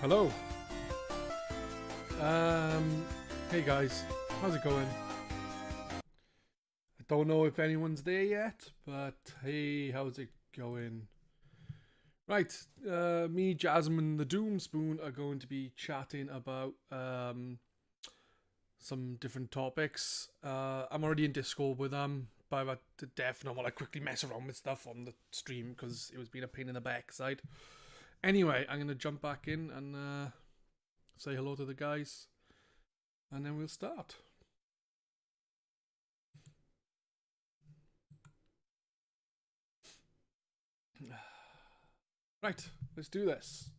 Hello. Hey guys, how's it going? I don't know if anyone's there yet, but hey, how's it going? Right, me, Jazzem and the Doom Spoon are going to be chatting about some different topics. I'm already in Discord with them, but I'm to death and I want to quickly mess around with stuff on the stream because it was being a pain in the backside. Anyway, I'm going to jump back in and say hello to the guys, and then we'll start. Right, let's do this.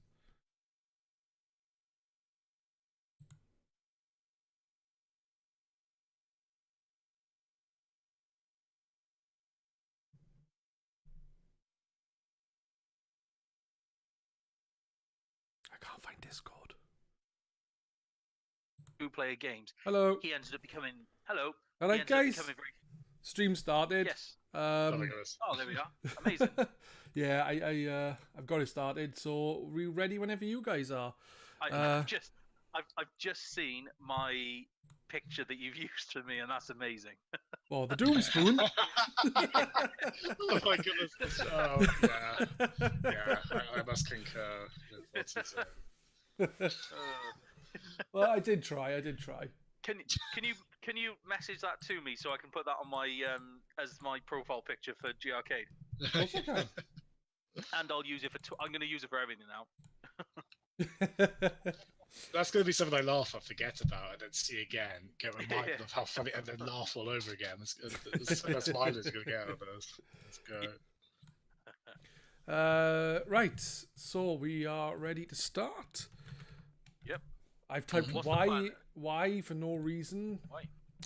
I can't find Discord. Two-player games. Hello. He ended up becoming... Hello. Alright, guys. Stream started. Yes. Oh, there we are. Amazing. Yeah, I've got it started, so we're ready whenever you guys are. I've just seen my picture that you've used for me, and that's amazing. Well, the Doom Spoon. Oh my goodness. Oh, yeah. Yeah, I must concur with what you said. Well, I did try. Can you message that to me so I can put that on my as my profile picture for GRcade? Of course I can. And I'll use it for. I'm going to use it for everything now. That's going to be something I laugh or forget about and then see again, get reminded of how funny, and then laugh all over again. That's mileage going to get out of this. Let's go. Right, so we are ready to start. Yep. I've typed why for no reason. Why?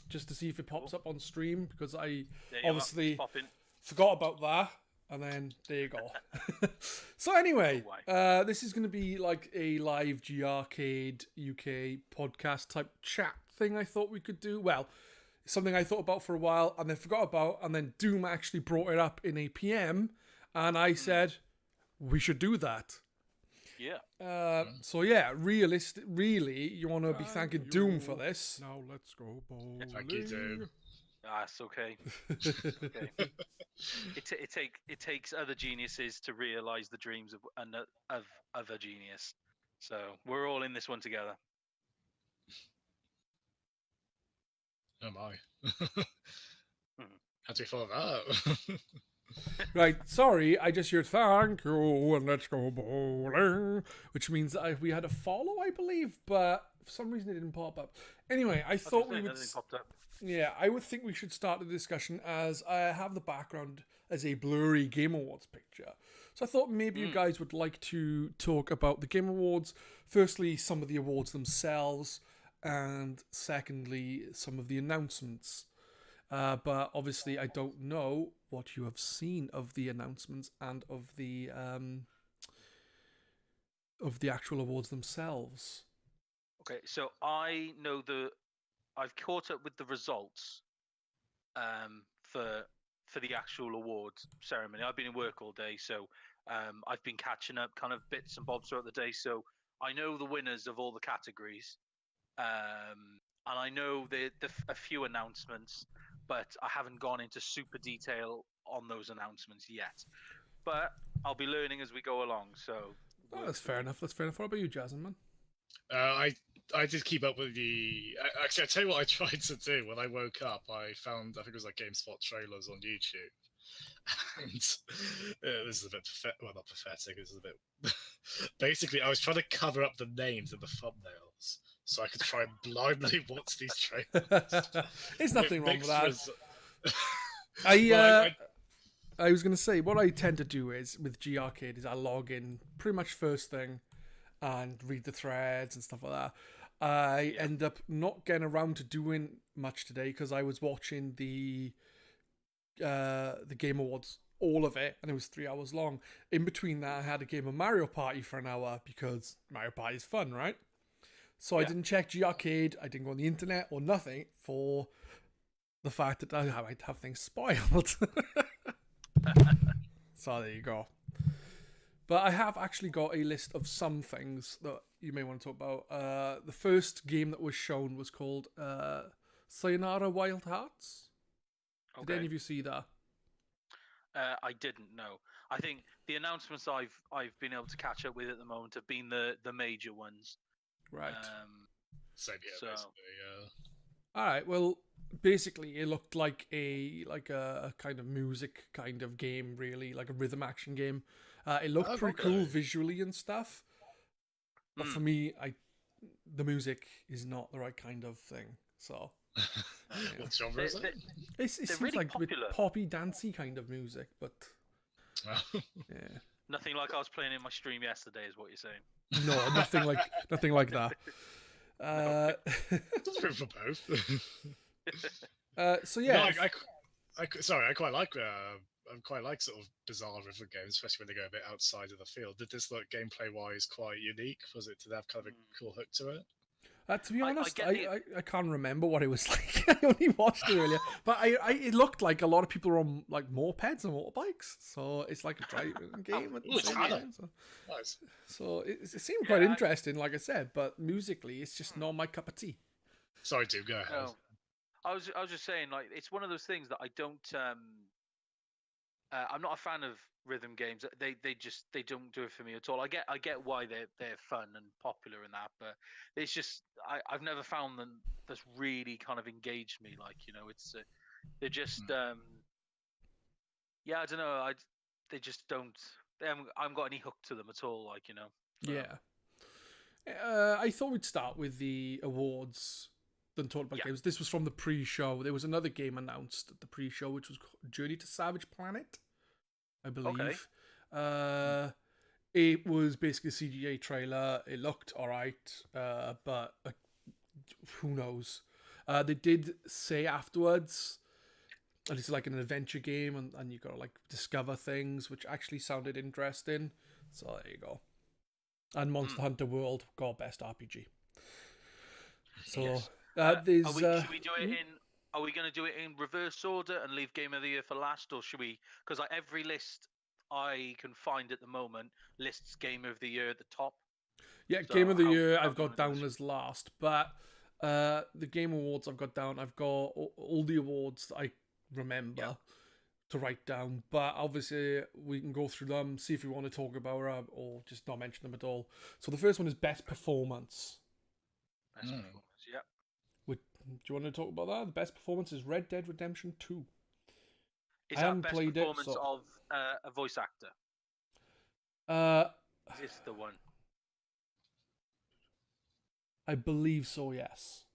Just to see if it pops up on stream, because I obviously forgot about that. And then there you go. So anyway, this is going to be like a live GRcade UK podcast type chat thing I thought we could do. Well, something I thought about for a while and then forgot about, and then Doom actually brought it up in a PM, and I said we should do that. Yeah. So yeah, really, you want to be thanking Doom for this. Now let's go bowling. Thank you, Doom. It's okay. Okay. It takes other geniuses to realise the dreams of a genius. So we're all in this one together. Oh my. How do you follow that? Right, sorry, I just heard thank you and let's go bowling, which means that we had a follow, I believe, but for some reason it didn't pop up. Anyway, I thought we would. Yeah, I would think we should start the discussion as I have the background as a blurry Game Awards picture. So I thought maybe you guys would like to talk about the Game Awards. Firstly, some of the awards themselves, and secondly, some of the announcements. But obviously, I don't know what you have seen of the announcements and of the actual awards themselves. Okay, so I know I've caught up with the results for the actual awards ceremony. I've been in work all day, so I've been catching up kind of bits and bobs throughout the day. So I know the winners of all the categories. And I know a few announcements, but I haven't gone into super detail on those announcements yet. But I'll be learning as we go along. So that's fair enough. What about you, Jazzem, man? I did keep up with the. Actually, I tell you what I tried to do when I woke up. I found, I think it was like GameSpot trailers on YouTube. And this is a bit pathetic. Well, not pathetic. This is a bit. Basically, I was trying to cover up the names in the thumbnails so I could try and blindly watch these trailers. There's nothing wrong with that. I was going to say, what I tend to do is with GRcade is I log in pretty much first thing and read the threads and stuff like that. I end up not getting around to doing much today because I was watching the Game Awards, all of it, and it was 3 hours long. In between that, I had a game of Mario Party for an hour because Mario Party is fun, right? So I didn't check GRcade, I didn't go on the internet or nothing for the fact that I might have things spoiled. So there you go. But I have actually got a list of some things that you may want to talk about. The first game that was shown was called Sayonara Wild Hearts. Did any of you see that? I didn't know. I think the announcements I've been able to catch up with at the moment have been the major ones. Right. Same here, So- basically, All right. Well, basically, it looked like a kind of music kind of game, really, like a rhythm action game. It looked pretty cool visually and stuff. But for me, the music is not the right kind of thing. So. What genre is it? It seems really like popular. poppy, dancey kind of music, but yeah. Nothing like I was playing in my stream yesterday, is what you're saying. No, nothing like that. It's room for both. So yeah, No, I quite like sort of bizarre rhythm games, especially when they go a bit outside of the field. Did this look gameplay wise quite unique? Was it, did it have kind of a cool hook to it? to be honest, get the- I can't remember what it was like. I only watched it earlier, but it looked like a lot of people were on like mopeds and motorbikes, so it's like a driving game at the Ooh, same China. time. Nice. So it seemed quite interesting, like I said, but musically, it's just not my cup of tea. Sorry, Tim, go ahead. No. I was just saying, like, it's one of those things that I don't. I'm not a fan of rhythm games. They don't do it for me at all. I get why they're fun and popular and that, but it's just I've never found them that's really kind of engaged me. Like, you know, it's they're just I don't know. They just don't. I haven't got any hook to them at all. Like, you know. So. Yeah. I thought we'd start with the awards. Than talk about games. This was from the pre-show. There was another game announced at the pre-show, which was Journey to Savage Planet, I believe. Okay. It was basically a CGI trailer. It looked alright, but who knows? They did say afterwards, and it's like an adventure game, and you gotta like discover things, which actually sounded interesting. So there you go. And Monster Hunter World got Best RPG. So. Yes. Should we do it in? Are we going to do it in reverse order and leave Game of the Year for last, or should we? Because like every list I can find at the moment lists Game of the Year at the top. Yeah, So Game of the Year how I've got down as last, but the Game Awards I've got down. I've got all the awards that I remember to write down, but obviously we can go through them, see if we want to talk about them or just not mention them at all. So the first one is Best Performance. Best performance, yeah. Do you want to talk about that? The best performance is Red Dead Redemption 2. Is I that haven't best played it, performance so- of a voice actor? Is this the one? I believe so, yes.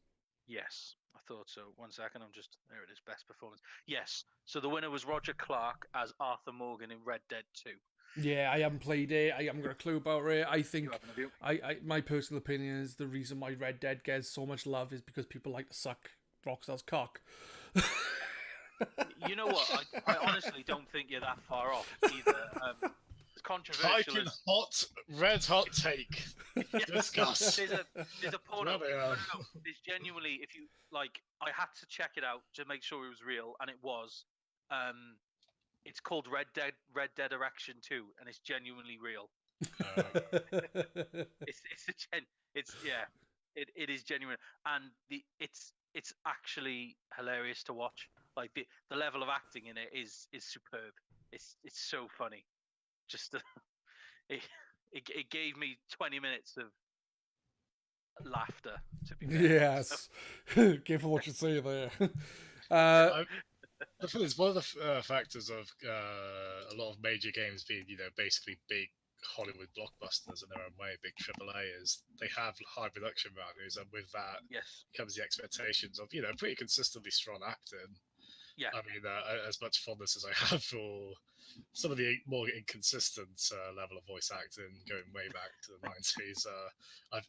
Yes, I thought so. 1 second, there it is, best performance. Yes, so the winner was Roger Clark as Arthur Morgan in Red Dead 2. Yeah, I haven't played it. I haven't got a clue about it. I think You haven't, have you? my personal opinion is the reason why Red Dead gets so much love is because people like to suck Rockstar's cock. You know what? I honestly don't think you're that far off either. It's controversial. Piping hot, red hot take. Discuss. There's a porno. Bloody hell. No. There's genuinely, if you like, I had to check it out to make sure it was real, and it was. It's called Red Dead Erection 2, and it's genuinely real. It is genuine, and it's actually hilarious to watch. Like the level of acting in it is superb. It's so funny. Just it gave me 20 minutes of laughter. To be fair. Yes. Careful what you say there. I feel it's one of the factors of a lot of major games being, basically big Hollywood blockbusters in their own way, big AAA, is they have high production values, and with that comes the expectations of, pretty consistently strong acting. Yeah. I mean, as much fondness as I have for some of the more inconsistent level of voice acting going way back to the 90s,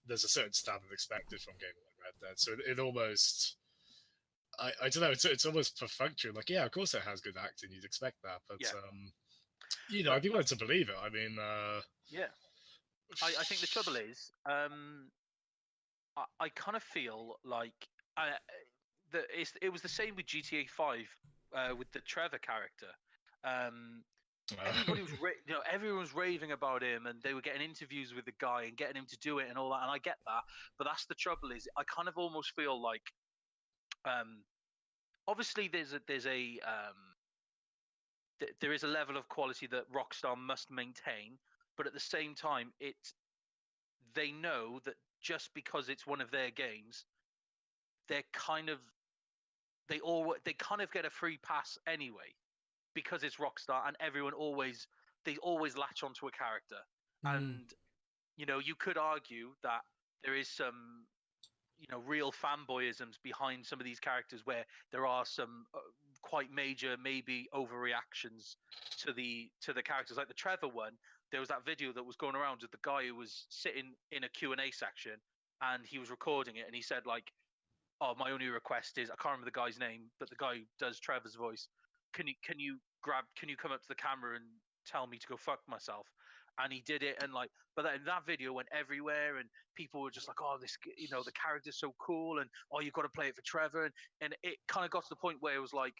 there's a certain standard expected from games like Red Dead. So it almost... I don't know. It's almost perfunctory. Like, yeah, of course it has good acting. You'd expect that, but I'd be willing to believe it. I mean, yeah. I think the trouble is, I kind of feel like it was the same with GTA 5 with the Trevor character. everybody was, everyone was raving about him, and they were getting interviews with the guy and getting him to do it and all that. And I get that, but that's the trouble. Is I kind of almost feel like, obviously there is a level of quality that Rockstar must maintain, but at the same time, they know that just because it's one of their games, they kind of get a free pass anyway, because it's Rockstar, and everyone always latch onto a character. And you could argue that there is some real fanboyisms behind some of these characters, where there are some quite major maybe overreactions to the characters. Like the Trevor one, there was that video that was going around with the guy who was sitting in a Q&A section, and he was recording it, and he said like, "Oh, my only request is," I can't remember the guy's name, but the guy who does Trevor's voice, can you come up to the camera and tell me to go fuck myself? And he did it, and but then that video went everywhere, and people were just like, "Oh, this, the character's so cool," and "Oh, you've got to play it for Trevor," and it kind of got to the point where it was like,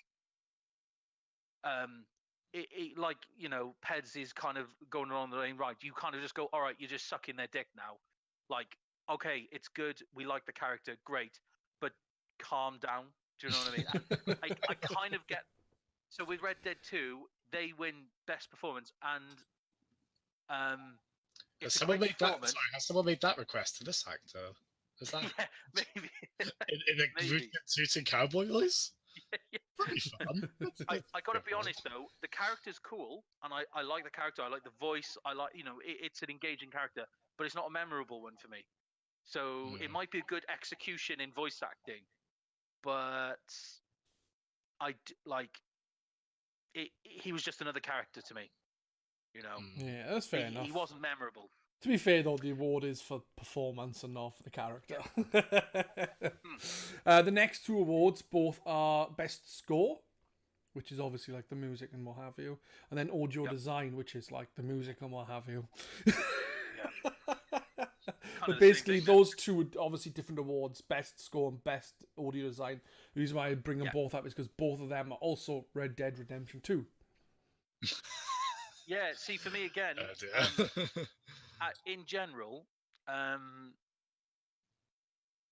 Pedz is kind of going along the lane, right? You kind of just go, "All right, you're just sucking their dick now." Like, okay, it's good, we like the character, great, but calm down. Do you know what I mean? And I kind of get. So with Red Dead 2, they win best performance, and has someone made that request to this actor? Is that yeah, maybe in a suit and cowboy voice? Yeah. Pretty fun. I gotta be honest though, the character's cool, and I like the character. I like the voice. I like it's an engaging character, but it's not a memorable one for me. So it might be a good execution in voice acting, but he was just another character to me. Yeah, that's fair enough. He wasn't memorable. To be fair, though, the award is for performance and not for the character. The next two awards both are Best Score, which is obviously like the music and what have you, and then Audio Design, which is like the music and what have you. But basically, those two are obviously different awards: Best Score and Best Audio Design. The reason why I bring them both up is because both of them are also Red Dead Redemption 2. Yeah, see, for me again, in general,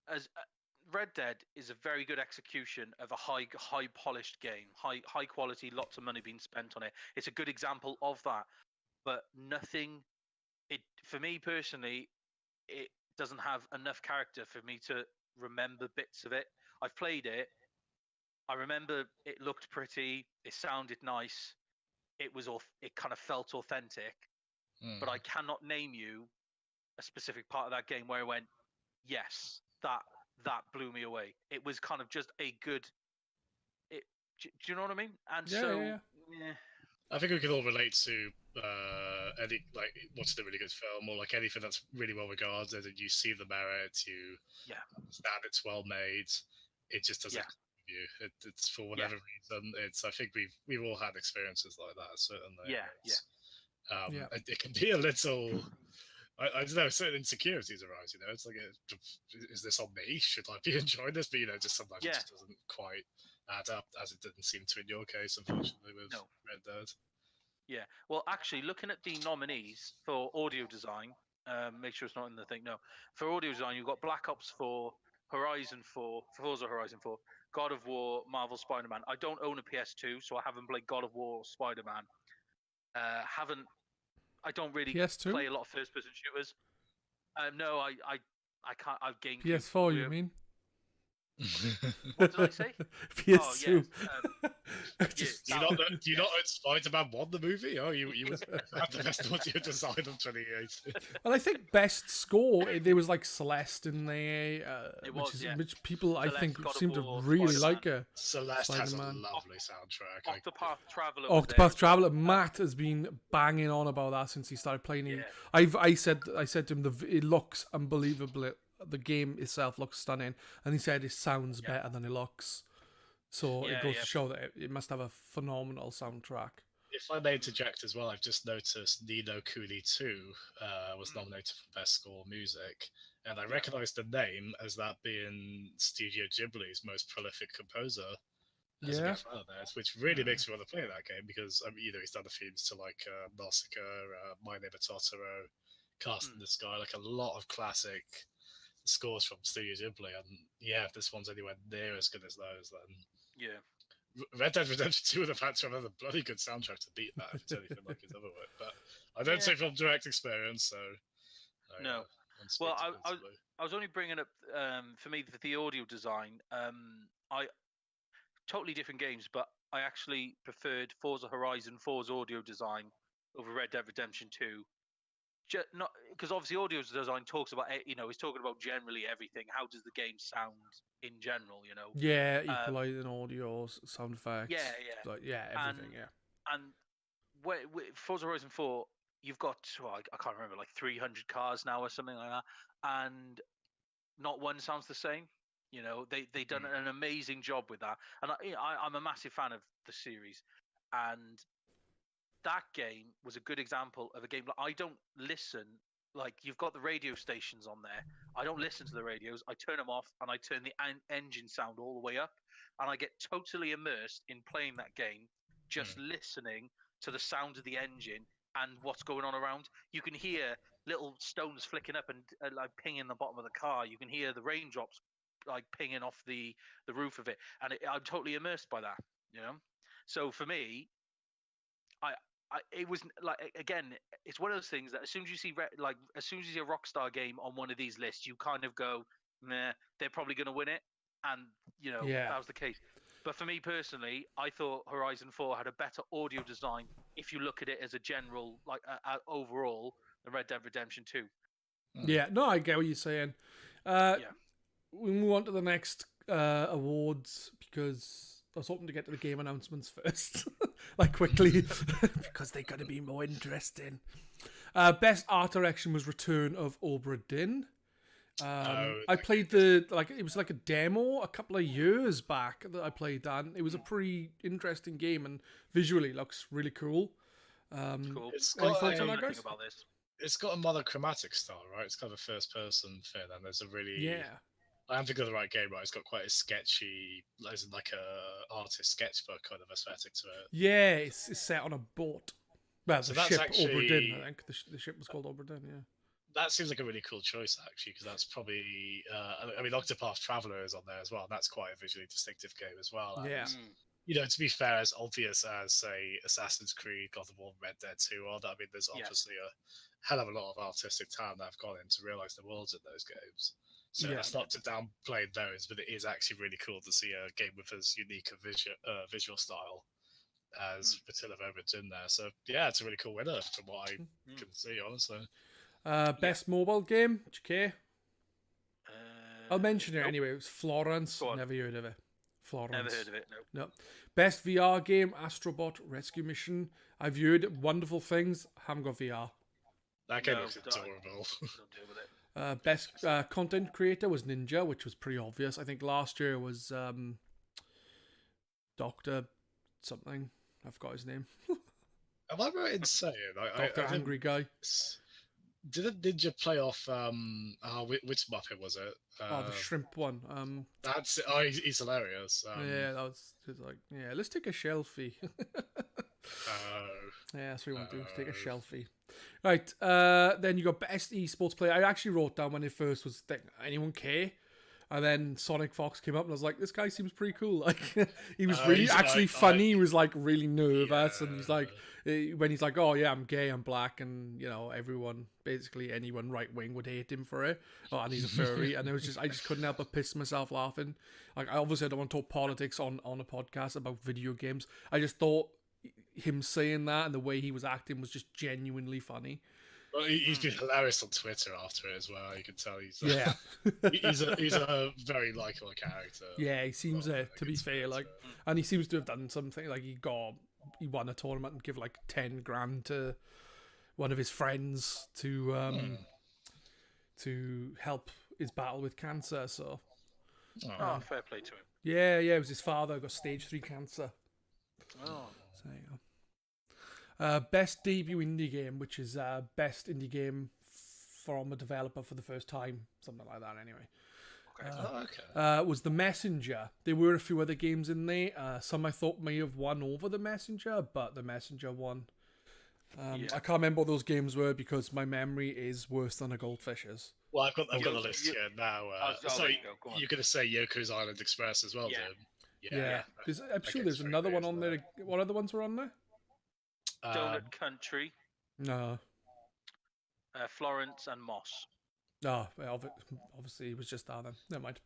as Red Dead is a very good execution of a high polished game, high quality, lots of money being spent on it. It's a good example of that, but nothing. For me personally, it doesn't have enough character for me to remember bits of it. I've played it. I remember it looked pretty. It sounded nice. It kind of felt authentic, but I cannot name you a specific part of that game where I went, yes, that blew me away. It was kind of just a good. Do you know what I mean? And yeah. I think we can all relate to any watching a really good film, or like anything that's really well regarded, and you see the merit, you understand it's well made. It just doesn't. It's for whatever reason. I think we've all had experiences like that, certainly. It can be a little. I don't know. Certain insecurities arise. It's like, is this on me? Should I be enjoying this? But just sometimes it just doesn't quite add up, as it didn't seem to in your case, unfortunately, with Red Dead. Yeah. Well, actually, looking at the nominees for audio design, make sure it's not in the thing. No, for audio design, you've got Black Ops 4, Horizon 4, Forza Horizon 4, God of War, Marvel Spider-Man. I don't own a PS2, so I haven't played God of War or Spider-Man. I don't really PS2? play a lot of first-person shooters. No, I can't. I've gained PS4, you mean? What did I say? PS2. Do you not own Spider-Man 1, the movie? Oh, you have the best audio design of 2018. Well, I think Best Score, there was like Celeste in there, which people Celeste, I think God seem to War, really Spider-Man. like her. Celeste has a lovely soundtrack. Octopath Traveler. Octopath Traveler. Matt has been banging on about that since he started playing it. I said to him, it looks unbelievable. The game itself looks stunning, and he said it sounds better than it looks. So it goes to show that it must have a phenomenal soundtrack. If I may interject as well, I've just noticed Ni no Kuni 2 was nominated for Best Score Music, and I recognise the name as that being Studio Ghibli's most prolific composer. as you get further, which really makes me want to play that game because he's done the themes to like Nausicaa, My Neighbor Totoro, Cast in the Sky, like a lot of classic scores from Studio Ghibli, and if this one's anywhere near as good as those, then Red Dead Redemption 2 would have had to have a bloody good soundtrack to beat that if it's anything like his other work. But I don't say from direct experience, so no. Well, I was only bringing up for me the audio design. I totally different games, but I actually preferred Forza Horizon 4's audio design over Red Dead Redemption 2. Not because obviously audio design talks about he's talking about generally everything. How does the game sound in general? Equalizing audio, sound effects. Everything. And Forza Horizon 4, you've got I can't remember, like 300 cars now or something like that, and not one sounds the same. They done an amazing job with that, and I'm a massive fan of the series, and that game was a good example of a game. Like, I don't listen. Like, you've got the radio stations on there. I don't listen to the radios. I turn them off and I turn the engine sound all the way up, and I get totally immersed in playing that game, just listening to the sound of the engine and what's going on around. You can hear little stones flicking up and like pinging the bottom of the car. You can hear the raindrops like pinging off the roof of it, and I'm totally immersed by that. So for me, it was like, again, it's one of those things that as soon as you see a Rockstar game on one of these lists, you kind of go, nah, they're probably going to win it, and that was the case. But for me personally, I thought Horizon 4 had a better audio design if you look at it as a general, like overall, than Red Dead Redemption 2. Yeah, no, I get what you're saying. We move on to the next awards because I was hoping to get to the game announcements first, like quickly, because they're going to be more interesting. Best art direction was Return of Obra Dinn. I played it was like a demo a couple of years back that I played that. And it was a pretty interesting game and visually looks really cool. Cool. It's got a monochromatic style, right? It's kind of a first person thing, and there's a really I haven't got the right game right. It's got quite a sketchy, like a artist sketchbook kind of aesthetic to it. Yeah, it's set on a boat. Well, so the ship actually, Obra Dinn, I think the ship was called Obra Dinn. Yeah, that seems like a really cool choice actually, because that's probably Octopath Traveler is on there as well. And that's quite a visually distinctive game as well. And, to be fair, as obvious as say Assassin's Creed, God of War, Red Dead 2 are, that there's obviously a hell of a lot of artistic talent that have gone in to realize the worlds of those games. So that's not to downplay those, but it is actually really cool to see a game with as unique a visual style as Return of Obra Dinn there. So it's a really cool winner from what I can see, honestly. Best mobile game, GK? I'll mention it anyway. It was Florence. Never heard of it. Florence. Never heard of it. No. Best VR game, Astrobot Rescue Mission. I've heard wonderful things. Haven't got VR. That game looks adorable. Don't deal with it. Best content creator was Ninja, which was pretty obvious. I think last year was Dr. something. I forgot his name. Am I right in saying Dr. Angry Guy? Didn't Ninja play off which Muppet was it? The shrimp one. That's he's hilarious. That was like, let's take a selfie. That's what we want to do. Take a selfie. Right, then you got best esports player. I actually wrote down when it first was anyone care? And then Sonic Fox came up and I was like, this guy seems pretty cool. Like, he was really actually funny. He was like really nervous. And he's like, when he's like, oh yeah, I'm gay, I'm black. And everyone, basically anyone right wing would hate him for it. Oh, and he's a furry. And it was I just couldn't help but piss myself laughing. Like, I obviously don't want to talk politics on a podcast about video games. I just thought him saying that and the way he was acting was just genuinely funny. Well, he's been hilarious on Twitter after it as well. You can tell he's he's a very likable character. Yeah, he seems to be fair, like, and he seems to have done something like he won a tournament and give like 10 grand to one of his friends to help his battle with cancer. So, fair play to him. Yeah, it was his father who got stage 3 cancer. Oh. So there you go. Best debut indie game, which is best indie game from a developer for the first time, something like that. Anyway, Okay. Was The Messenger. There were a few other games in there. Some I thought may have won over The Messenger, but The Messenger won. I can't remember what those games were because my memory is worse than a goldfish's. Well, I've got the list here now. So you're going to say Yoko's Island Express as well, Jim? Yeah. I'm sure there's another one on there. What other ones were on there? Donut Country. No. Florence and Moss. No, obviously it was just that then. Never mind.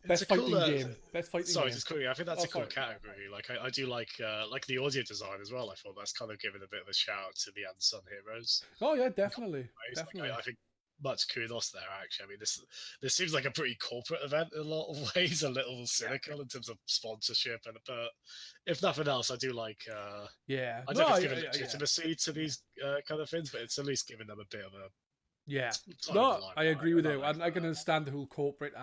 Best fighting game. Sorry, just quickly. I think that's a cool category. Like I do like the audio design as well. I thought that's kind of given a bit of a shout to the Unsung Heroes. Oh yeah, definitely. Definitely. I think much kudos there. Actually, I mean this seems like a pretty corporate event in a lot of ways, a little cynical in terms of sponsorship, but if nothing else, I do like. I don't know if it's given legitimacy to these kind of things, but it's at least giving them a bit of a. Yeah, no, I agree with you. I can understand the whole corporate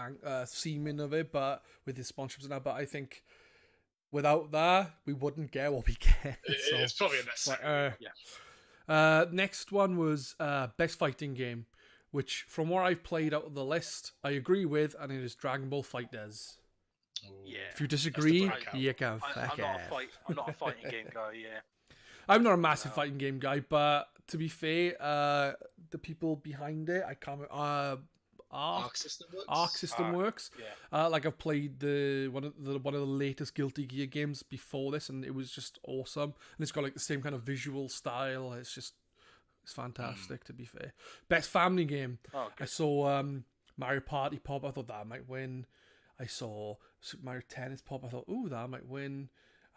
seeming of it, but with the sponsorships and that. But I think without that, we wouldn't get what we get. It's probably unnecessary. Next one was best fighting game, which from what I've played out of the list, I agree with, and it is Dragon Ball FighterZ. Yeah. If you disagree, you can fuck I'm not a fighting game guy. Yeah. I'm not a massive fighting game guy, but to be fair, the people behind it, I can't. Arc System Works. Yeah. Like I've played one of the latest Guilty Gear games before this, and it was just awesome. And it's got like the same kind of visual style. It's fantastic. To be fair, best family game. Oh, I saw Mario Party pop. I thought that might win. I saw Super Mario Tennis pop. I thought, ooh, that might win.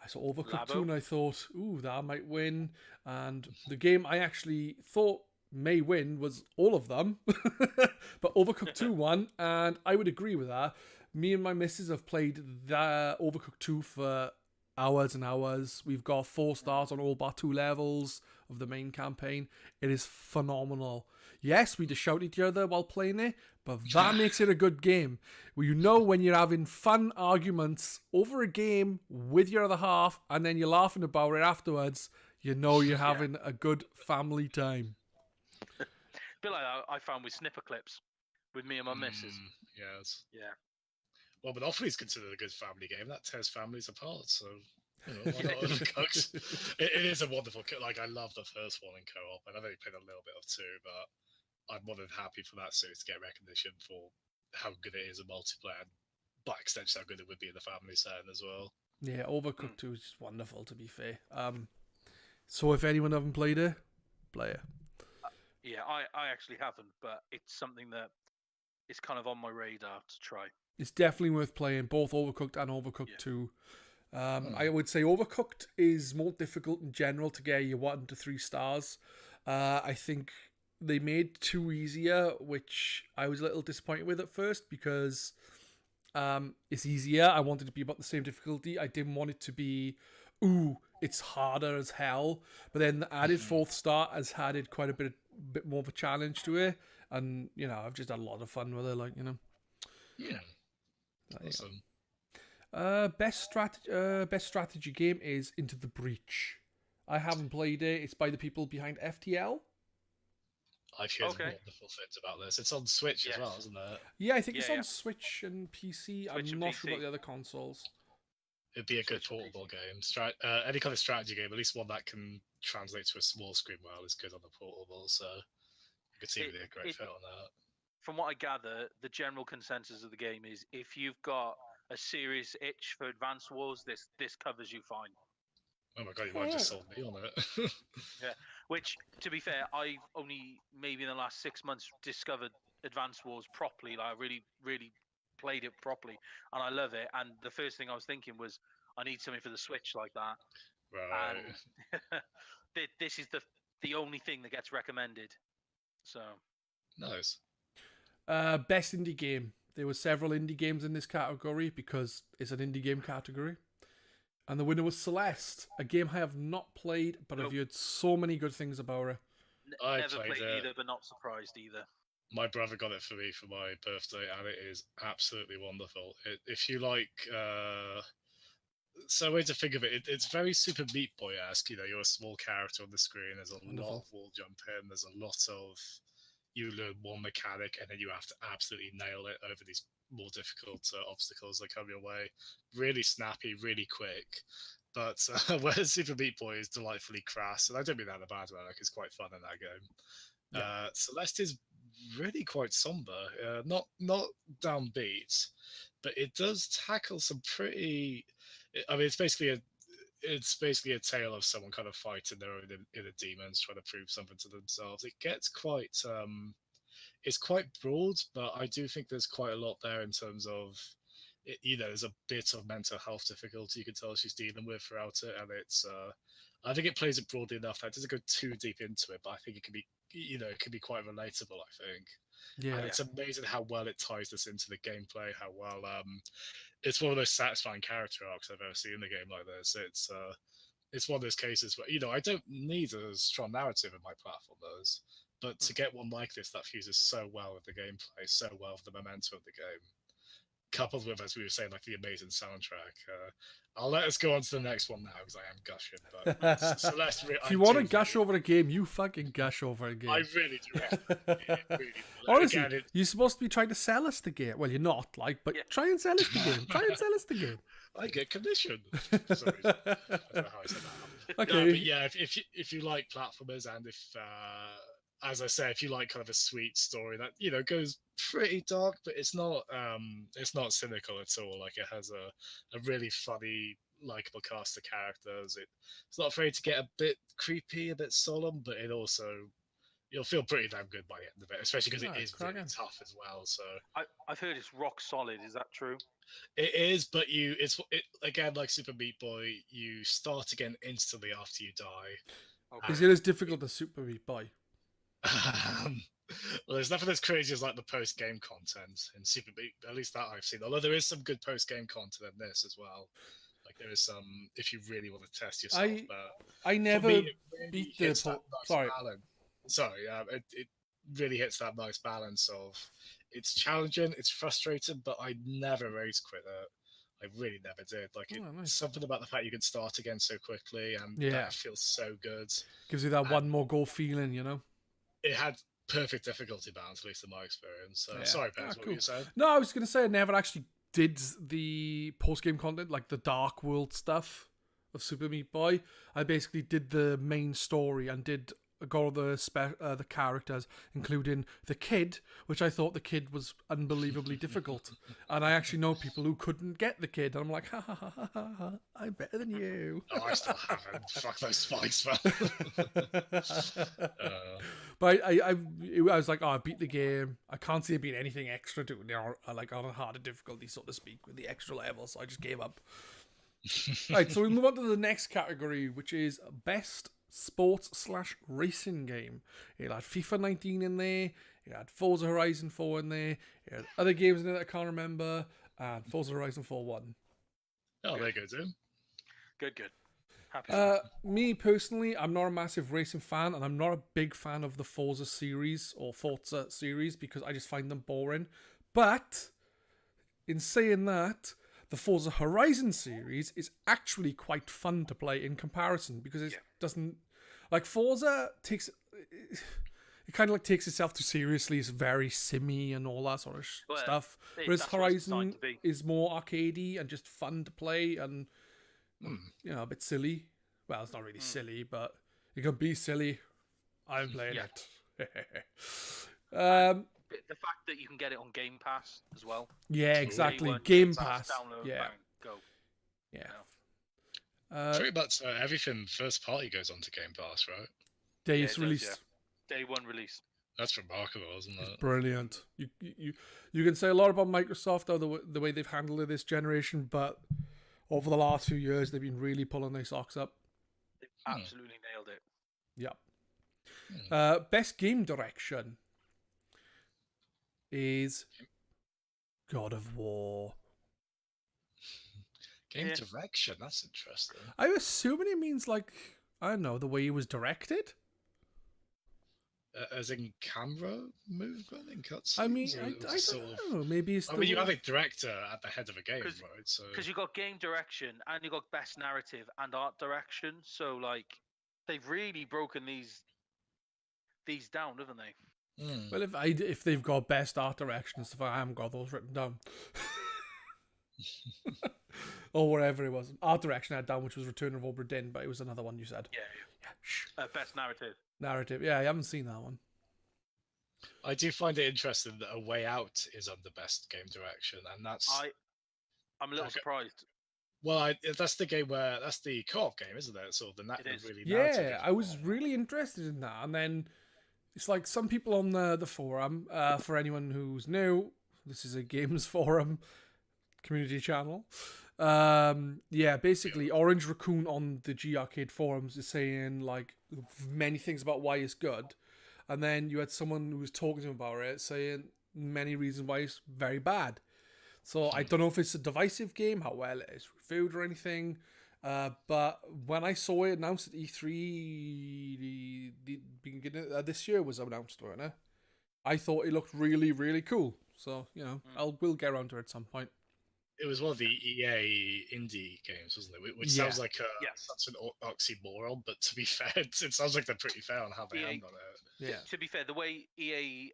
I saw Overcooked 2 and I thought, ooh, that might win. And the game I actually thought may win was all of them. But Overcooked 2 won, and I would agree with that. Me and my missus have played the Overcooked 2 for hours and hours. We've got 4 stars on all but 2 levels of the main campaign. It is phenomenal. Yes, we just shout at each other while playing it, but that makes it a good game. Well, you know when you're having fun arguments over a game with your other half, and then you're laughing about it afterwards, you know you're having a good family time. A bit like I found with snipper clips with me and my missus. Yes. Yeah. Well, Monopoly's considered a good family game. That tears families apart, so... You know, it is a wonderful. Like I love the first one in co-op, and I've only played a little bit of 2, but I'm more than happy for that series to get recognition for how good it is in multiplayer, and by extension how good it would be in the family setting as well. Yeah, Overcooked 2 is just wonderful. To be fair, so if anyone haven't played it, play it. Yeah, I actually haven't, but it's something that is kind of on my radar to try. It's definitely worth playing, both Overcooked and Overcooked 2. I would say Overcooked is more difficult in general to get your 1 to 3 stars. I think they made 2 easier, which I was a little disappointed with at first because it's easier. I wanted it to be about the same difficulty. I didn't want it to be, ooh, it's harder as hell. But then the added 4th star has added quite a bit more of a challenge to it. And, you know, I've just had a lot of fun with it, like, you know. Yeah. Awesome. Best strategy game is Into the Breach. I haven't played it. It's by the people behind FTL. I've heard wonderful things about this. It's on Switch as well, isn't it? Yeah, I think it's on Switch and PC. Switch I'm not PC. sure about the other consoles. It'd be a good portable game. Any kind of strategy game, at least one that can translate to a small screen well, is good on the portable. So you could see it would be a great fit on that. From what I gather, the general consensus of the game is if you've got a serious itch for Advance Wars, this covers you fine. Oh my god, you might have just sold me on it. Yeah, which, to be fair, I've only maybe in the last 6 months discovered Advance Wars properly. Like, I really, really played it properly, and I love it. And the first thing I was thinking was, I need something for the Switch like that. Right. And this is the only thing that gets recommended. So nice. Best indie game. There were several indie games in this category because it's an indie game category. And the winner was Celeste, a game I have not played, but I've heard so many good things about it. I never played it. either, but not surprised either. My brother got it for me for my birthday, and it is absolutely wonderful. If you like... So way to think of it, it's very Super Meat Boy-esque. You know, you're a small character on the screen. There's a lot of wall jumping. There's a lot of... You learn one mechanic, and then you have to absolutely nail it over these more difficult obstacles that come your way. Really snappy, really quick. But whereas Super Meat Boy is delightfully crass, and I don't mean that in a bad way, like it's quite fun in that game. Yeah. Celeste is really quite somber, not downbeat, but it does tackle some pretty. I mean, it's basically a tale of someone kind of fighting their own inner demons, trying to prove something to themselves. It gets quite it's quite broad, but I do think there's quite a lot there in terms of there's a bit of mental health difficulty you can tell she's dealing with throughout it, and it's I think it plays it broadly enough that it doesn't go too deep into it, but I think it can be it can be quite relatable, I think. Yeah. And it's amazing how well it ties this into the gameplay, how well it's one of those satisfying character arcs I've ever seen in a game like this. It's one of those cases where I don't need a strong narrative in my platformers, but to get one like this that fuses so well with the gameplay, so well with the momentum of the game, coupled with, as we were saying, like the amazing soundtrack. I'll let us go on to the next one now because I am gushing. But Celeste, if you want to gush over a game, you fucking gush over a game. I really do. Really. Honestly, you're supposed to be trying to sell us the game. Well, you're not, but try and sell us the game. Try and sell us the game. I get commission. Sorry, I don't know how I said that. Okay. No, but yeah, if you like platformers, and if as I say, if you like kind of a sweet story that goes pretty dark, but it's not cynical at all. Like, it has a really funny, likable cast of characters. It's not afraid to get a bit creepy, a bit solemn, but it also, you'll feel pretty damn good by the end of it, especially because it is really tough as well. So I've heard it's rock solid. Is that true? it is, but it's again, like Super Meat Boy, you start again instantly after you die. Okay. Is it as difficult as Super Meat Boy? Well, there's nothing as crazy as like the post-game content in Super Meat, at least that I've seen. Although there is some good post-game content in this as well. Like, there is some, if you really want to test yourself. I never beat the balance. Sorry, it really hits that nice balance of, it's challenging, it's frustrating, but I never rage quit it. I really never did. Like, nice. Something about the fact you can start again so quickly, and that feels so good. Gives you that one more go feeling, It had perfect difficulty balance, at least in my experience. Sorry, Pedz, what were you saying? No, I was going to say I never actually did the post-game content, like the Dark World stuff of Super Meat Boy. I basically did the main story and did got the characters, including the kid, which I thought the kid was unbelievably difficult. And I actually know people who couldn't get the kid, and I'm like, ha ha ha ha ha, ha. I'm better than you. Oh, I still haven't. Fuck those spikes, man. But I was like, I beat the game. I can't see it being anything extra to it, like on a harder difficulty, so to speak, with the extra levels. So I just gave up. Right, so we move on to the next category, which is best sports/racing game. It had FIFA 19 in there. It had Forza Horizon 4 in there. It had other games in there that I can't remember. And Forza Horizon 4 won. Oh, there you go, Tim. Good. Happy. Me personally, I'm not a massive racing fan, and I'm not a big fan of the Forza series or Forza series because I just find them boring. But in saying that, the Forza Horizon series is actually quite fun to play in comparison because it doesn't, like, Forza takes, it kind of like takes itself too seriously. It's very simmy and all that sort of stuff. Whereas Horizon is more arcadey and just fun to play and, a bit silly. Well, it's not really silly, but it can be silly. I'm playing it. The fact that you can get it on Game Pass as well. Yeah, exactly. Game Pass. Download, yeah. Bang, go. Yeah. Pretty much everything first party goes onto Game Pass, right? Days released. Day one release. That's remarkable, isn't it? It's brilliant. You can say a lot about Microsoft, the way they've handled it this generation, but over the last few years, they've been really pulling their socks up. They've absolutely nailed it. Yeah. Best game direction is God of War. Game direction, that's interesting. I'm assuming it means, like, I don't know, the way it was directed? As in camera movement and cutscenes? I mean, I don't know. Maybe it's you have a director at the head of a game, right? So because you got game direction and you got best narrative and art direction. So, like, they've really broken these down, haven't they? Well, if they've got best art direction and stuff, I haven't got those written down. Or whatever it was. Art direction I had down, which was Return of Obra Dinn, but it was another one you said. Yeah. Best narrative. Narrative. Yeah, I haven't seen that one. I do find it interesting that A Way Out is under best game direction, and that's... I'm a little surprised. Well, that's the game that's the co-op game, isn't it? Sort of it is. Really yeah, I was really interested in that, and then it's like some people on the forum, for anyone who's new, this is a games forum community channel. Basically Orange Raccoon on the GRcade forums is saying like many things about why it's good, and then you had someone who was talking to him about it saying many reasons why it's very bad. So I don't know if it's a divisive game, how well it is reviewed or anything. But when I saw it announced at E3, the beginning this year was announced, wasn't it? I thought it looked really, really cool. So, we'll get around to it at some point. It was one of the EA indie games, wasn't it? Which sounds like such an oxymoron, but to be fair, it sounds like they're pretty fair on how they handle it. Yeah. To be fair, the way EA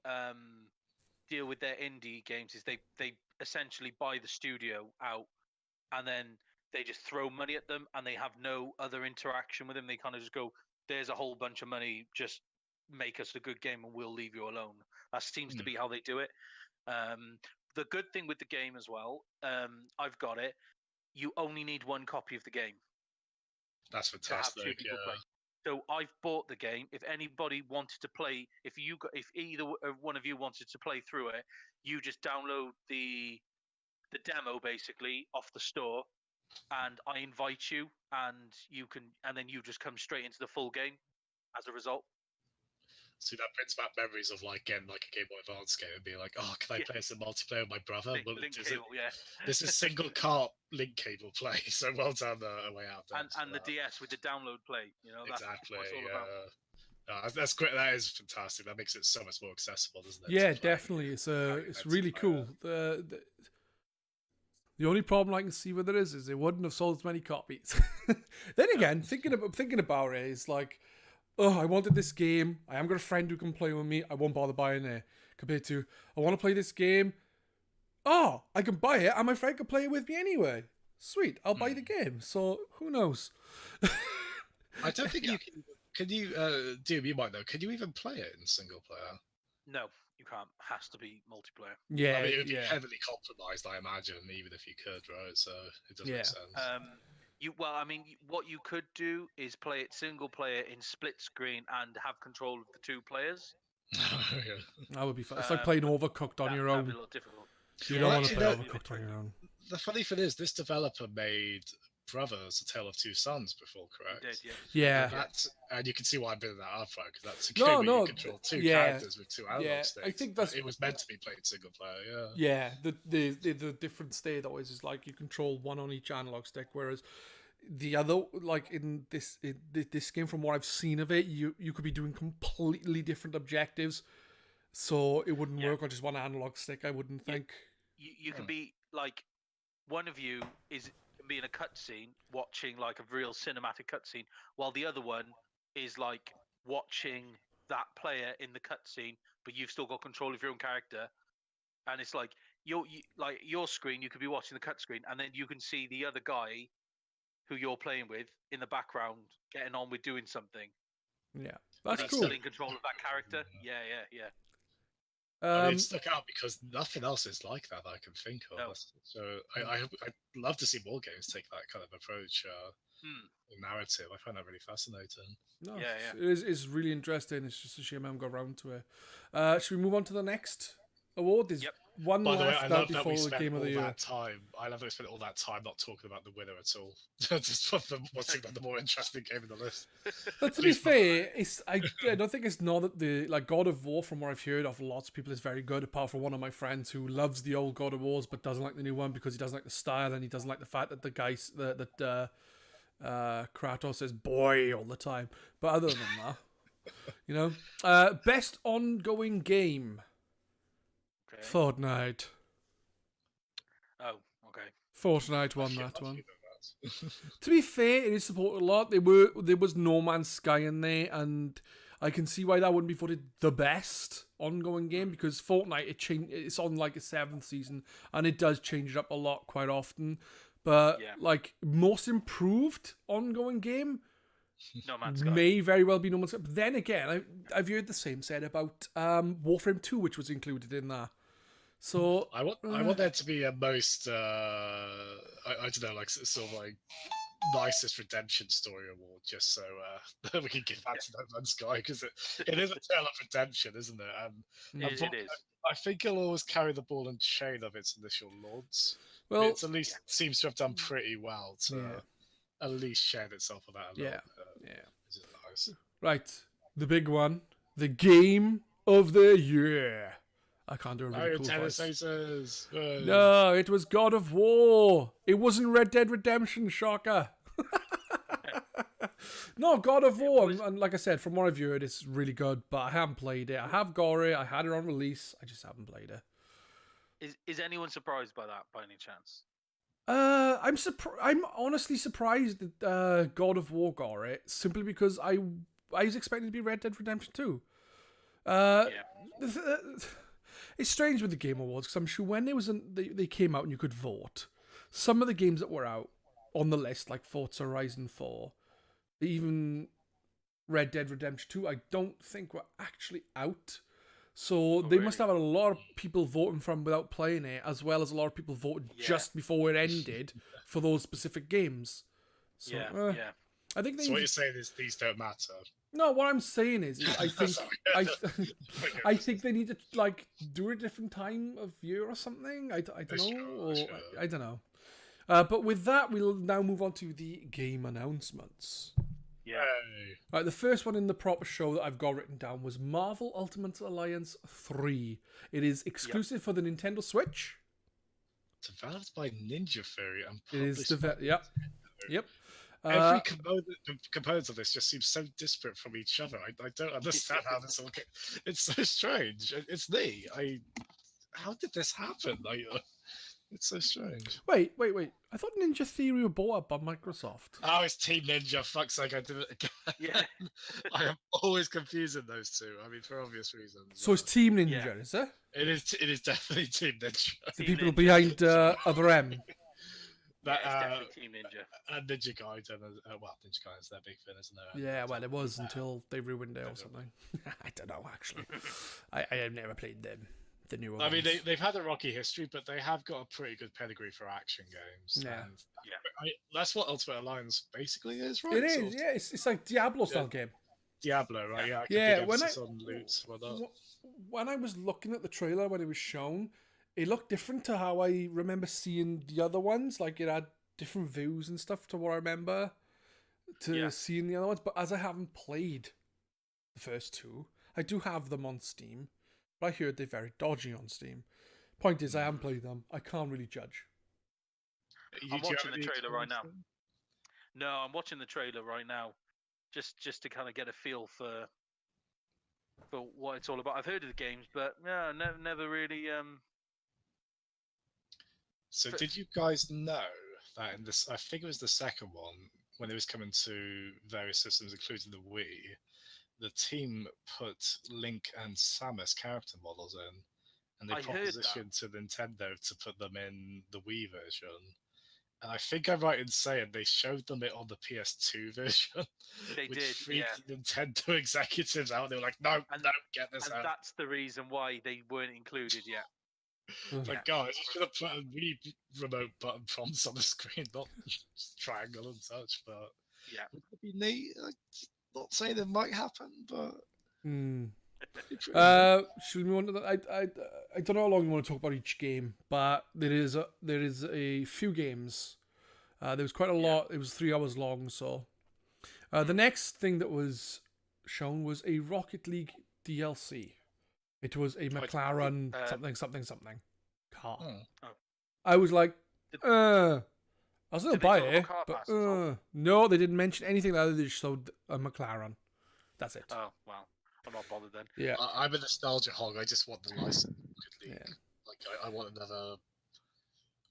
deal with their indie games is they essentially buy the studio out, and then they just throw money at them, and they have no other interaction with them. They kind of just go, "There's a whole bunch of money. Just make us a good game, and we'll leave you alone." That seems to be how they do it. The good thing with the game as well, I've got it. You only need one copy of the game. That's fantastic. So I've bought the game. If anybody wanted to play, if either one of you wanted to play through it, you just download the demo basically off the store, and I invite you, and then you just come straight into the full game as a result. So that brings back memories of like getting like a Game Boy Advance game and being like, "Oh, can I play some multiplayer with my brother?" This is single cart link cable play. So well done, A Way Out. And the DS with the download play. Exactly. That's great. That is fantastic. That makes it so much more accessible, doesn't it? Yeah, definitely. It's really cool. The only problem I can see with it is it wouldn't have sold as many copies. Then again, thinking about it is like, oh, I wanted this game. I haven't got a friend who can play with me. I won't bother buying it. Compared to, I want to play this game. Oh, I can buy it, and my friend can play it with me anyway. Sweet, I'll buy the game. So who knows? I don't think you can. Can you, Doom? You might know. Can you even play it in single player? No, you can't. It has to be multiplayer. Yeah, it would be heavily compromised, I imagine, even if you could, right? So it doesn't make sense. What you could do is play it single player in split screen and have control of the two players. That would be fun. It's like playing Overcooked on your own. That'd be a little difficult. You don't want to play Overcooked on your own. The funny thing is, this developer made Brothers: A Tale of Two Sons before, correct? He did, yes. And you can see why I'm bringing that up, right? Because that's a game where you control two characters with two analog sticks. I think it was meant to be played single player. Yeah, the difference there though is like you control one on each analog stick, whereas the other, like in this game, from what I've seen of it, you could be doing completely different objectives, so it wouldn't work on just one analog stick. I wouldn't think. You can be like, one of you can be in a cutscene watching like a real cinematic cutscene, while the other one is like watching that player in the cutscene, but you've still got control of your own character, and it's like your screen. You could be watching the cut screen, and then you can see the other guy who you're playing with in the background getting on with doing something. Yeah, that's cool. He's still in control of that character. Yeah. It stuck out because nothing else is like that I can think of. No. So I'd love to see more games take that kind of approach in narrative. I find that really fascinating. No, it's really interesting. It's just a shame I haven't got around to it. Should we move on to the next award? There's one By the way, left I love before that we the spent game of the all year. that time. I love that we spent all that time not talking about the winner at all. Just what's the more interesting game in the list. But to be fair, I don't think it's not that the God of War, from what I've heard of lots of people, is very good. Apart from one of my friends who loves the old God of Wars but doesn't like the new one because he doesn't like the style and he doesn't like the fact that the guys that Kratos says "boy" all the time. But other than that, best ongoing game. Okay. Fortnite. Oh, okay. Fortnite won that one. To be fair, it is supported a lot. There was No Man's Sky in there, and I can see why that wouldn't be voted the best ongoing game, because Fortnite, it's on like a 7th season, and it does change it up a lot quite often. But like most improved ongoing game, No Man's Sky may very well be No Man's Sky. But then again, I've heard the same said about Warframe 2, which was included in that. So I want there to be a most I don't know, like sort of like nicest redemption story award, just so we can give that to No Man's Sky, because it is a tale of redemption, isn't it? And it is. I think it'll always carry the ball and chain of its initial launch. well, It's at least seems to have done pretty well to at least share itself with that a little bit. Which is nice. Right, the big one, the game of the year. I can't do a really cool voice. No, it was God of War. It wasn't Red Dead Redemption, shocker. No, God of War, and like I said, from what I've heard, it's really good, but I haven't played it. I have got it, I had it on release, I just haven't played it. Is anyone surprised by that, by any chance? I'm honestly surprised that God of War got it, simply because I was expecting it to be Red Dead Redemption 2. It's strange with the Game Awards, because I'm sure when they came out and you could vote, some of the games that were out on the list, like Forza Horizon 4, even Red Dead Redemption 2, I don't think were actually out. So they must have had a lot of people voting from without playing it, as well as a lot of people voted just before it ended for those specific games. So, I think So what you're saying is these don't matter. No, what I'm saying is I think I think they need to like do a different time of year or something. I don't know. I don't know. But with that, we'll now move on to the game announcements. Yeah. Right, the first one in the proper show that I've got written down was Marvel Ultimate Alliance 3. It is exclusive for the Nintendo Switch. Developed by Ninja Theory and It published is Yep. Every component of this just seems so disparate from each other. I don't understand how this all. It's so strange. It's me. How did this happen? It's so strange. Wait. I thought Ninja Theory were bought up by Microsoft. Oh, it's Team Ninja. Fuck's sake, I did it again. Yeah. I am always confusing those two. I mean, for obvious reasons. So it's Team Ninja, is it? It is definitely Team Ninja. The people behind Other M. It's definitely Team Ninja. And Ninja Gaiden, Ninja Gaiden's their big thing, isn't it? Yeah, well, it was until they ruined it or something. I don't know, actually. I have never played them. The newer ones. I mean, they've had a rocky history, but they have got a pretty good pedigree for action games. Yeah. That's what Ultimate Alliance basically is, right? It is, yeah. It's like Diablo-style game. Diablo, right? Yeah, yeah. When I was looking at the trailer when it was shown, it looked different to how I remember seeing the other ones. Like, it had different views and stuff to what I remember seeing the other ones. But as I haven't played the first two, I do have them on Steam. But I heard they're very dodgy on Steam. Point is, I haven't played them. I can't really judge. I'm watching the trailer right now. No, I'm watching the trailer right now, just to kind of get a feel for what it's all about. I've heard of the games, but no, never really. So, did you guys know that in this? I think it was the second one when it was coming to various systems, including the Wii. The team put Link and Samus character models in, and they propositioned to Nintendo to put them in the Wii version. And I think I'm right in saying they showed them it on the PS2 version. They which did, freaked Nintendo executives out. They were like, "No, get this out." And that's the reason why they weren't included yet. Like, guys, you should have put a Wii remote button prompts on the screen, not just triangle and such. But would it be neat? Not saying it might happen, but should we move on to that? I don't know how long you want to talk about each game, but there is a few games. There was quite a lot. It was 3 hours long. So the next thing that was shown was a Rocket League DLC. It was a McLaren something car. I was like, I'll still buy it, but no, they didn't mention anything like that. They just showed a McLaren. That's it. Oh, well, I'm not bothered then. Yeah, I'm a nostalgia hog. I just want the license. Like, I want another.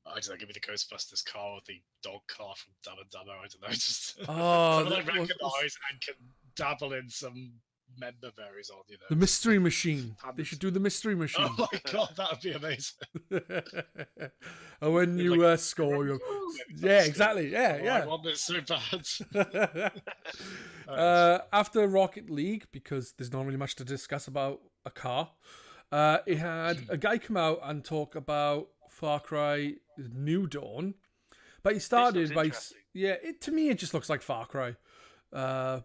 I don't know, give me the Ghostbusters car or the dog car from Dumb and Dumber. I don't know, just I recognise and can dabble in some member berries on, you know. The mystery machine. They should do the mystery machine. Oh my god, that would be amazing. And when you score, you'll... Yeah, exactly. Yeah, yeah. I want this so bad. After Rocket League, because there's not really much to discuss about a car, it had a guy come out and talk about Far Cry New Dawn. But he started by... Yeah, to me, it just looks like Far Cry, to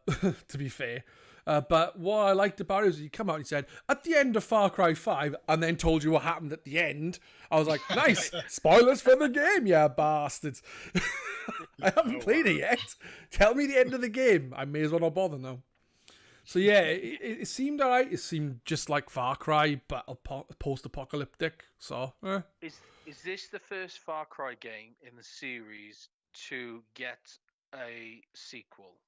be fair. But what I liked about it is he come out and he said, at the end of Far Cry 5, and then told you what happened at the end. I was like, nice. Spoilers for the game, yeah, bastards. I haven't played it yet. Tell me the end of the game. I may as well not bother now. So yeah, it seemed alright. It seemed just like Far Cry, but post-apocalyptic. So, Is this the first Far Cry game in the series to get a sequel?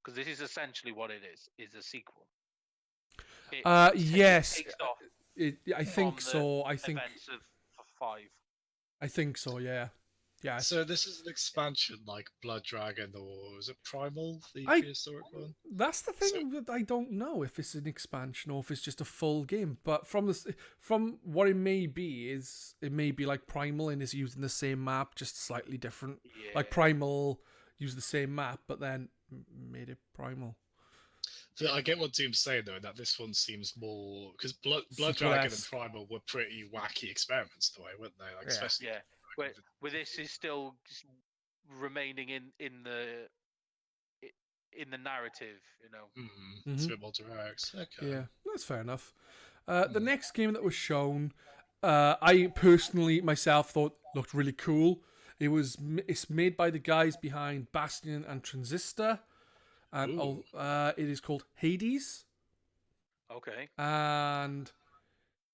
Because this is essentially what it is a sequel. Yes, it takes off I think so. I think events of 5. I think so. Yeah, yeah. So this is an expansion like Blood Dragon, or is it Primal, the prehistoric one? That's the thing that I don't know if it's an expansion or if it's just a full game. But from what it may be is it may be like Primal and is using the same map, just slightly different. Yeah. Like Primal used the same map, but then made it Primal. So I get what Doom's saying though, that this one seems more because Blood Dragon and Primal were pretty wacky experiments, the way, weren't they? Like, especially where this is still just remaining in the narrative, you know. It's a bit more direct. Okay. Yeah, that's fair enough. The next game that was shown, I personally myself thought looked really cool. It's made by the guys behind Bastion and Transistor, and it is called Hades. Okay. And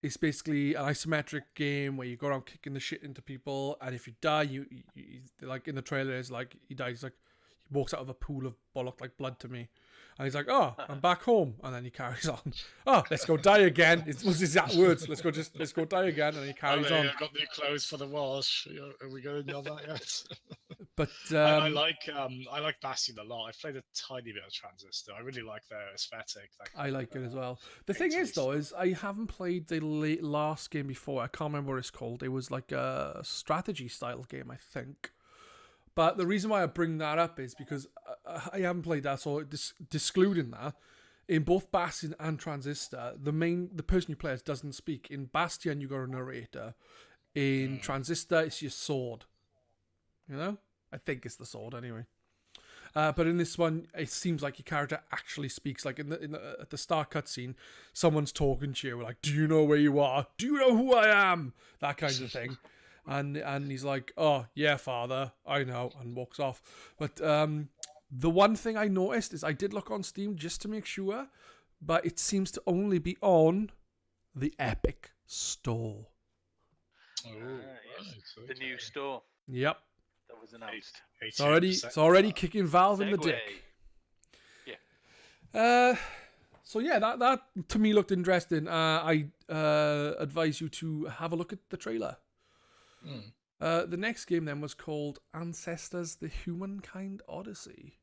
it's basically an isometric game where you go around kicking the shit into people, and if you die, you like in the trailer, it's like he dies. He's like he walks out of a pool of bollock like blood to me, and he's like, "Oh, I'm back home," and then he carries on. "Oh, let's go die again." It was his exact words. Let's go die again, and he carries on. I've got new clothes for the wash. Are we going to know that yet? But I like Bastion a lot. I've played a tiny bit of Transistor. I really like their aesthetic. I like it as well. The thing is, though, is I haven't played the last game before. I can't remember what it's called. It was like a strategy style game, I think. But the reason why I bring that up is because I haven't played that. So excluding that, in both Bastion and Transistor, the person you play as doesn't speak. In Bastion, you got a narrator. In Transistor, it's your sword. You know? I think it's the sword anyway. But in this one, it seems like your character actually speaks. Like at the start cutscene, someone's talking to you, like, "Do you know where you are? Do you know who I am?" That kind of thing. And he's like, "Oh yeah, father, I know," and walks off. But the one thing I noticed is I did look on Steam just to make sure, but it seems to only be on the Epic Store. Oh, yes. The new store. Yep. That was announced. It's already kicking Valve in the dick. Yeah. So yeah, that to me looked interesting. I advise you to have a look at the trailer. The next game then was called Ancestors: The Humankind Odyssey.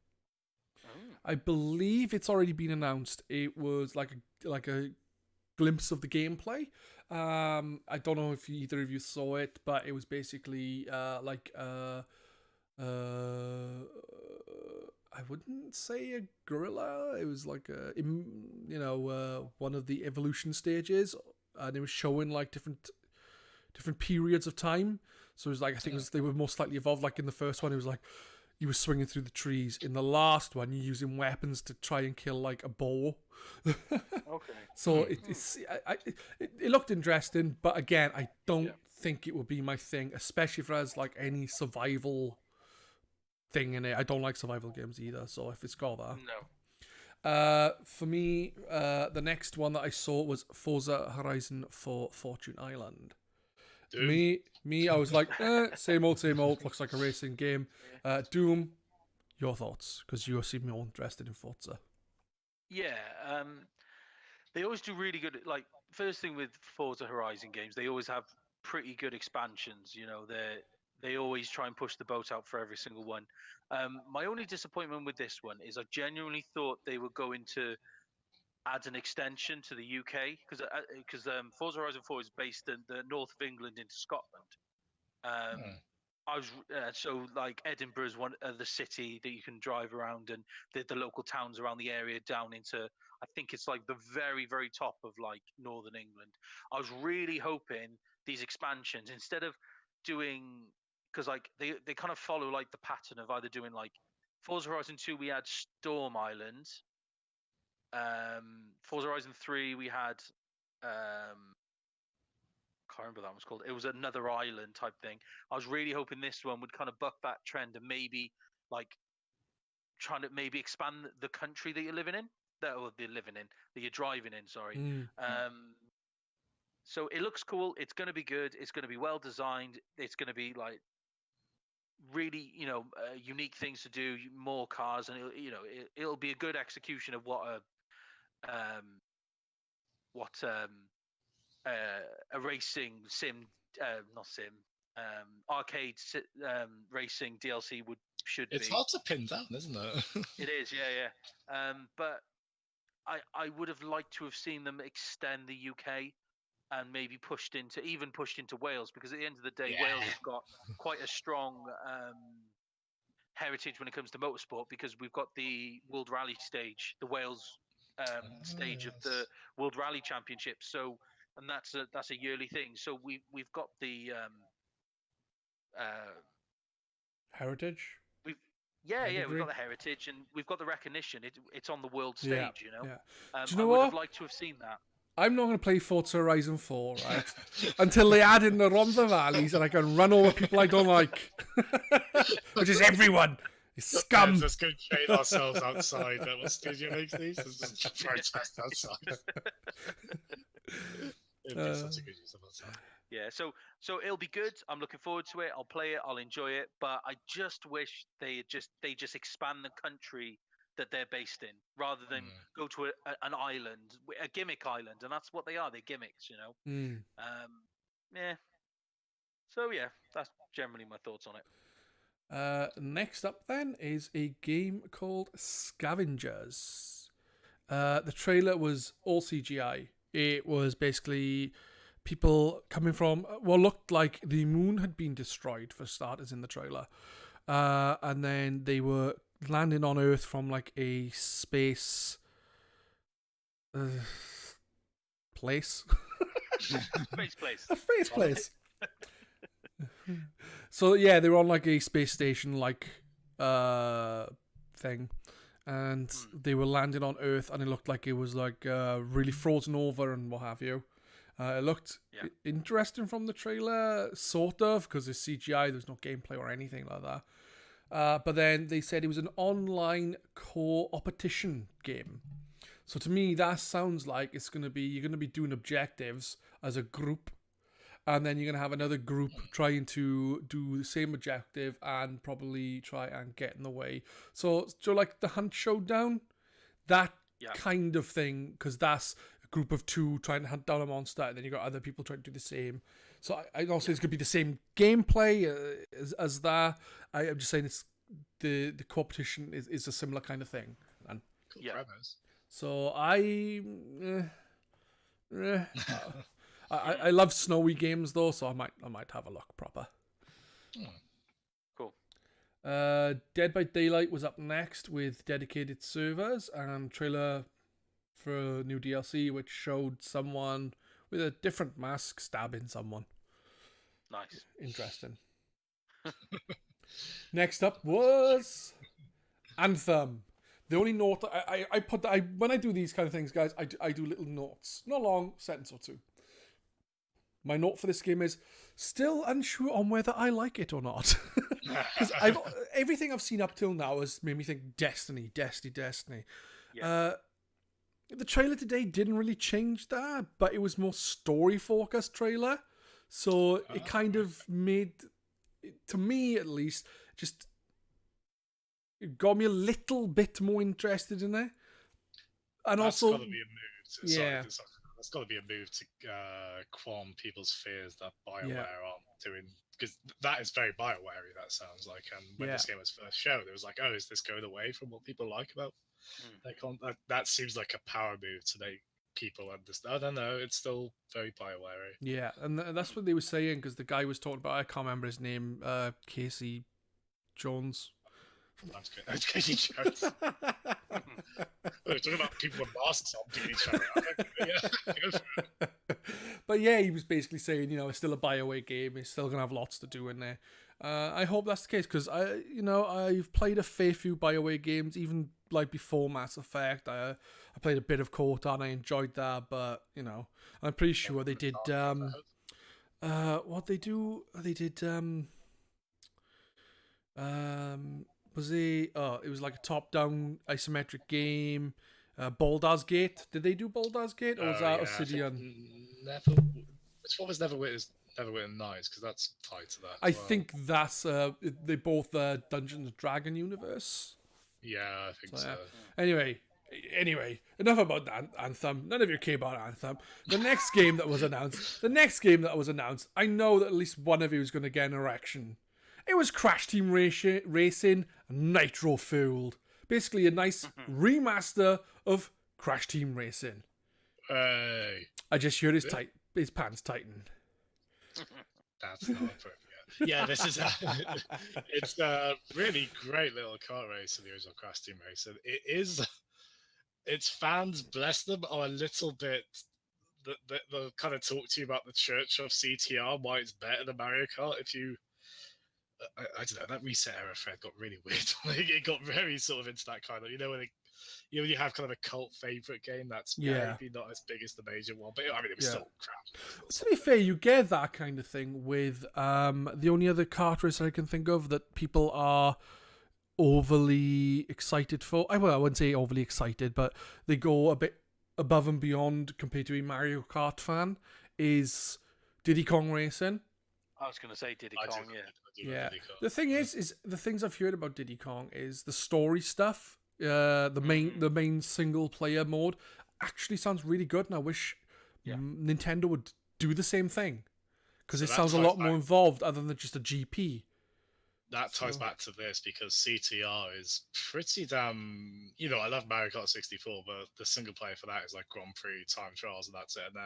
I believe it's already been announced. It was like a glimpse of the gameplay. I don't know if either of you saw it, but it was basically I wouldn't say a gorilla. It was like one of the evolution stages, and it was showing like different periods of time. So it was like, I think they were more slightly evolved. Like in the first one, it was like you were swinging through the trees. In the last one, you're using weapons to try and kill like a boar. Okay. So it looked interesting, but again, I don't think it would be my thing, especially if it has like any survival thing in it. I don't like survival games either. So if it's got that, no. For me, the next one that I saw was Forza Horizon for Fortune Island. Doom. Me, I was like, same old, looks like a racing game. Doom, your thoughts? Because you seem more interested in Forza. Yeah, they always do really good. Like, first thing with Forza Horizon games, they always have pretty good expansions. You know, they always try and push the boat out for every single one. My only disappointment with this one is I genuinely thought they were going to add an extension to the UK because Forza Horizon 4 is based in the north of England into Scotland. I was so like Edinburgh is one of the city that you can drive around, and the local towns around the area down into, I think it's like the very, very top of like northern England. I was really hoping these expansions, instead of doing, because like they kind of follow like the pattern of either doing like Forza Horizon 2 we had Storm Island, Forza Horizon 3 we had can't remember what that was called. It was another island type thing. I was really hoping this one would kind of buck that trend and maybe like trying to maybe expand the country that you're living in, that you're driving in. Sorry. So it looks cool. It's going to be good. It's going to be well designed. It's going to be like really, unique things to do, more cars, and it'll be a good execution of what a racing sim, arcade racing DLC should be. It's hard to pin down, isn't it? It is, yeah. But I would have liked to have seen them extend the UK and maybe pushed into Wales, because at the end of the day, Wales has got quite a strong heritage when it comes to motorsport, because we've got the World Rally stage, the Wales stage of the World Rally Championship. So. And that's a yearly thing. So we've got the heritage. We've got the heritage, and we've got the recognition. It's on the world stage, Yeah. you know. Yeah. Do you know I what? would have liked to have seen that. I'm not going to play Forza Horizon 4, right? Until they add in the Rhondda Valleys and I can run over people I don't like. Which is everyone. You scum. Let's just go trade ourselves outside. What studio makes these? Let's just protest outside. It'd be such a good use of our time. Yeah, so it'll be good. I'm looking forward to it. I'll play it. I'll enjoy it. But I just wish they just expand the country that they're based in, rather than go to an island, a gimmick island, and that's what they are. They're gimmicks, you know. Yeah. So yeah, that's generally my thoughts on it. Next up then is a game called Scavengers. The trailer was all CGI. It was basically people coming from what looked like the moon had been destroyed, for starters, in the trailer. And then they were landing on Earth from like a space place. Space place. A space place. So yeah, they were on like a space station like thing. And they were landing on Earth, and it looked like it was like really frozen over and what have you. It looked interesting from the trailer, sort of, because it's CGI. There's no gameplay or anything like that. But then they said it was an online co-opetition game. So to me, that sounds like you're going to be doing objectives as a group. And then you're going to have another group trying to do the same objective and probably try and get in the way. So like the Hunt Showdown, that kind of thing, because that's a group of two trying to hunt down a monster, and then you got other people trying to do the same. So I don't say it's going to be the same gameplay as that. I'm just saying it's the competition is a similar kind of thing. And cool premise. So I love snowy games though, so I might have a look proper. Cool. Dead by Daylight was up next with dedicated servers and trailer for a new DLC, which showed someone with a different mask stabbing someone. Nice. Interesting. Next up was Anthem. The only note I put when I do these kind of things, guys, I do little notes, not long, sentence or two. My note for this game is still unsure on whether I like it or not. Because everything I've seen up till now has made me think Destiny. Yeah. The trailer today didn't really change that, but it was more story-focused trailer. So it kind of made, to me at least, just it got me a little bit more interested in it. And that's also, got to be a move. That's got to be a move to qualm people's fears that BioWare aren't doing, because that is very BioWare-y, that sounds like. And when this game was first shown, it was like, oh, is this going away from what people like about That seems like a power move to make people understand. I don't know. It's still very BioWare. Yeah, and that's what they were saying, because the guy was talking about, I can't remember his name, Casey Jones. That's Casey Jones. We're talking about people with masks on beating each other. Yeah, go for it. But yeah, he was basically saying, it's still a BioWare game. It's still going to have lots to do in there. I hope that's the case, because I've played a fair few BioWare games, even like before Mass Effect. I played a bit of KOTOR and I enjoyed that, but I'm pretty sure they did what they do. They did it was like a top-down isometric game. Baldur's Gate. Did they do Baldur's Gate, or was that Obsidian? Never. Which one was Neverwinter Nights? Because that's tied to that. I think that's they both Dungeons and Dragon universe. Yeah, I think so. Anyway, enough about Anthem. None of you care about Anthem. The next game that was announced. I know that at least one of you is going to get an erection. It was Crash Team Racing Nitro Fueled. Basically, a nice remaster of Crash Team Racing. I just heard his pants tighten. That's not appropriate. Yeah, this is it's a really great little car race in the original Crash Team Racing. Its fans, bless them, are a little bit. They'll kind of talk to you about the church of CTR, why it's better than Mario Kart. If you, I don't know, that reset era thread got really weird. It got very sort of into that kind of, when you have kind of a cult favorite game that's maybe not as big as the major one, but I mean, it was still crap. To be fair, you get that kind of thing with the only other kart race I can think of that people are overly excited for. I wouldn't say overly excited, but they go a bit above and beyond compared to a Mario Kart fan, is Diddy Kong Racing. I was going to say Diddy Kong, yeah. The thing is the things I've heard about Diddy Kong is the story stuff. The main single player mode actually sounds really good, and I wish Nintendo would do the same thing, because it sounds a lot more involved other than just a GP. That ties back to this, because CTR is pretty damn. I love Mario Kart 64, but the single player for that is like Grand Prix time trials, and that's it. And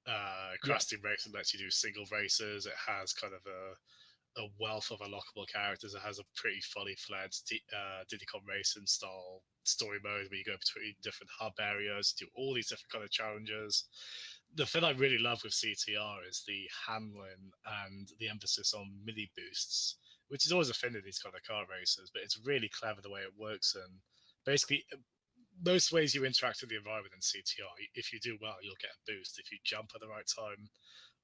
then Crash Team Racing lets you do single races. It has kind of a wealth of unlockable characters. It has a pretty fully fledged Diddy Kong Racing style story mode where you go between different hub areas, do all these different kind of challenges. The thing I really love with CTR is the handling and the emphasis on mini boosts, which is always a thing in these kind of car races, but it's really clever the way it works. And basically, most ways you interact with the environment in CTR, if you do well, you'll get a boost. If you jump at the right time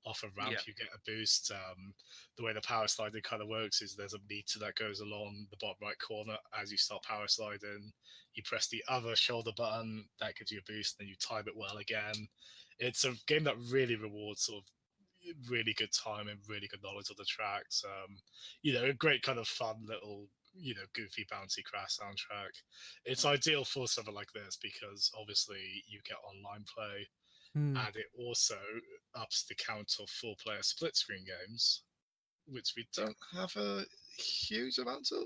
off a ramp, you get a boost. The way the power sliding kind of works is there's a meter that goes along the bottom right corner as you start power sliding. You press the other shoulder button, that gives you a boost, and then you time it well again. It's a game that really rewards sort of really good time and really good knowledge of the tracks. A great kind of fun little, goofy bouncy Crash soundtrack. It's ideal for something like this because obviously you get online play. And it also ups the count of 4-player split screen games, which we don't have a huge amount of.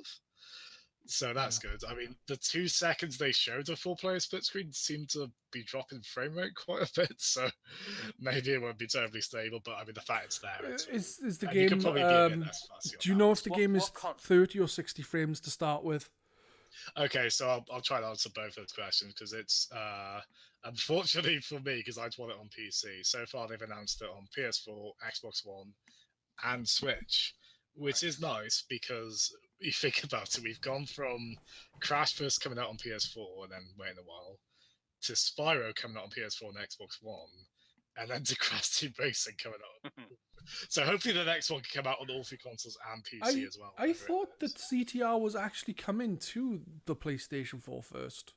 So that's good. I mean, the 2 seconds they showed a 4-player split screen seemed to be dropping frame rate quite a bit. So maybe it won't be terribly stable, but I mean, the fact it's there. Is the game? Do you know if the game is 30 or 60 frames to start with? Okay, so I'll try to answer both those questions, because it's unfortunately for me, because I want it on PC. So far, they've announced it on PS4, Xbox One, and Switch, which is nice because you think about it, we've gone from Crash first coming out on PS4 and then waiting a while, to Spyro coming out on PS4 and Xbox One, and then to Crash Team Racing coming out. So hopefully the next one can come out on all 3 consoles and PC as well. I thought that CTR was actually coming to the PlayStation 4 first.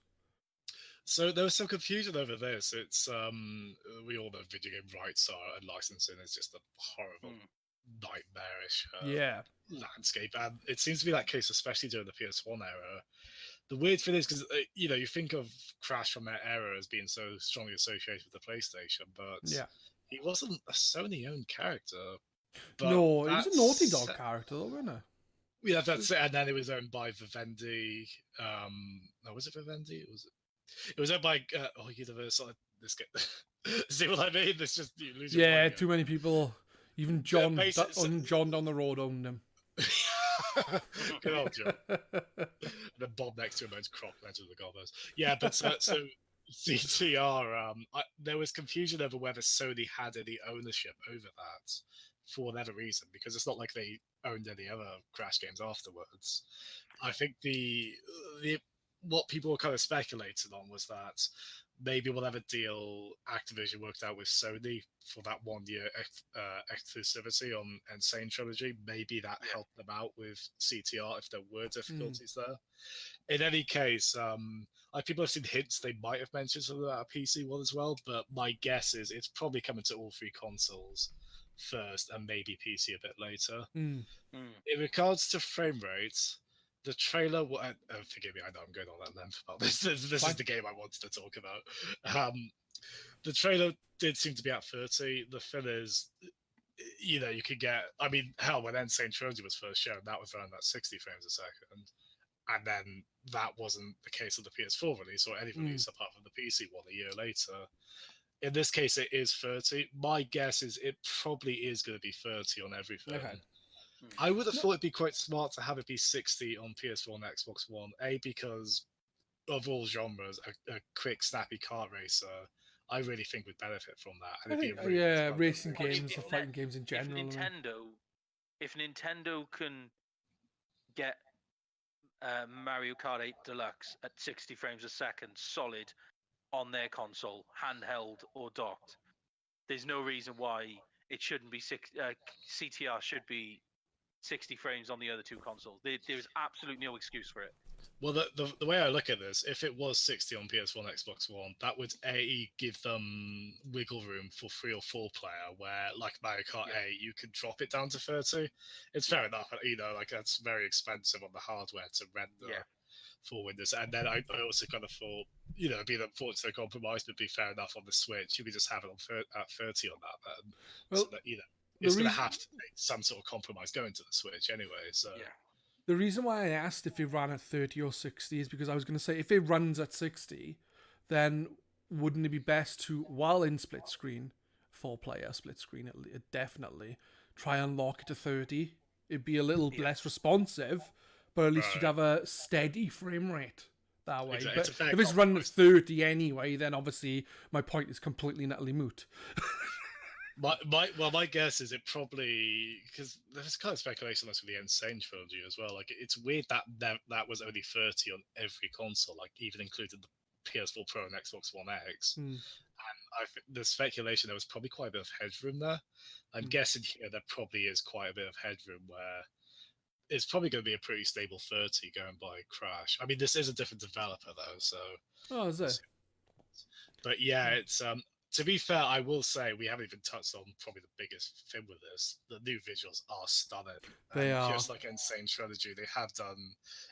So there was some confusion over this. It's we all know video game rights are, and licensing is just a horrible, nightmarish landscape, and it seems to be that case, especially during the PS1 era. The weird thing is, because you think of Crash from that era as being so strongly associated with the PlayStation, but he wasn't a Sony-owned character. But no, he was a Naughty Dog character, though, wasn't he? Yeah, that's it. And then it was owned by Vivendi. No, was it Vivendi? It was owned by Universal. This game. See what I mean? It's just you lose your Yeah, mind too many people. Even John, John down the road owned them. Good old John. And then Bob next to him owns Croc Legend of the Gobbers. Yeah, but so CTR, there was confusion over whether Sony had any ownership over that for whatever reason, because it's not like they owned any other Crash games afterwards. I think the what people were kind of speculating on was that maybe whatever deal Activision worked out with Sony for that 1 year exclusivity on Insane Trilogy, maybe that helped them out with CTR if there were difficulties there. In any case, people have seen hints they might have mentioned something about a PC one as well, but my guess is it's probably coming to all three consoles first and maybe PC a bit later. In regards to frame rates, the trailer, forgive me, I know I'm going on that length about this. This is the game I wanted to talk about. The trailer did seem to be at 30. The thing is, you could get, hell, when Insane Trilogy was first shown, that was around that 60 frames a second. And then that wasn't the case of the PS4 release or any release apart from the PC one a year later. In this case, it is 30. My guess is it probably is going to be 30 on everything. Okay. I would have thought it'd be quite smart to have it be 60 on PS4 and Xbox One. Because of all genres, a quick, snappy kart racer, I really think would benefit from that. And racing games or fighting games in general. If Nintendo can get Mario Kart 8 Deluxe at 60 frames a second, solid, on their console, handheld or docked, there's no reason why it shouldn't be CTR should be 60 frames on the other two consoles. There's absolutely no excuse for it. Well, the way I look at this, if it was 60 on PS1 and Xbox One, that would give them wiggle room for 3 or 4 player, where, like Mario Kart 8, you could drop it down to 30. It's fair enough, that's very expensive on the hardware to render for Windows. And then I also kind of thought, being unfortunate compromise would be fair enough on the Switch. You could just have it at 30 on that then. Well, so that, it's going to have to make some sort of compromise going to the Switch anyway. So the reason why I asked if it ran at 30 or 60 is because I was going to say, if it runs at 60, then wouldn't it be best to, while in split screen, 4-player split screen, definitely try and lock it to 30. It'd be a little less responsive, but at least you'd have a steady frame rate that way. Exactly. But if it's running at 30 anyway, then obviously my point is completely and utterly moot. My guess is it probably, because there's kind of speculation that's with the Insane Trilogy as well. Like, it's weird that was only 30 on every console, like even including the PS4 Pro and Xbox One X. And I think the speculation there was probably quite a bit of headroom there. I'm guessing here there probably is quite a bit of headroom where it's probably going to be a pretty stable 30 going by Crash. This is a different developer though, so. Oh, is it? But yeah, it's to be fair, I will say we haven't even touched on probably the biggest thing with this. The new visuals are stunning. They are. Just like Insane Trilogy, they have done.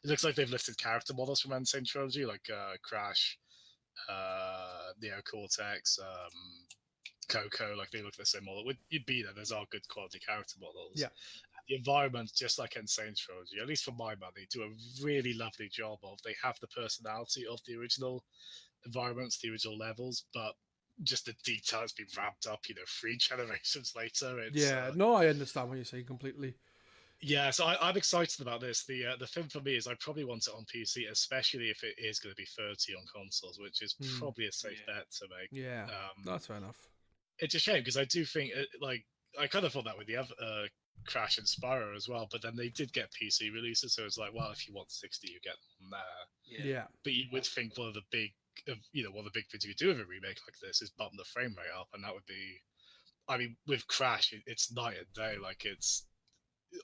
It looks like they've lifted character models from Insane Trilogy, like Crash, Neo Cortex, Coco. Like, they look the same model. You'd be there. There's all good quality character models. Yeah. The environment, just like Insane Trilogy, at least for my money, do a really lovely job of. They have the personality of the original environments, the original levels, but just the detail has been ramped up, 3 generations later. I understand what you're saying completely. Yeah, so I'm excited about this. The thing for me is I probably want it on PC, especially if it is going to be 30 on consoles, which is probably a safe bet to make. Yeah, that's fair enough. It's a shame because I do think, I kind of thought that with the other Crash and Spyro as well, but then they did get PC releases, so it's like, well, if you want 60, you get them there. Yeah. But you would think one of the big things you could do with a remake like this is bump the frame rate up, and that would be, with Crash, it's night and day. Like, it's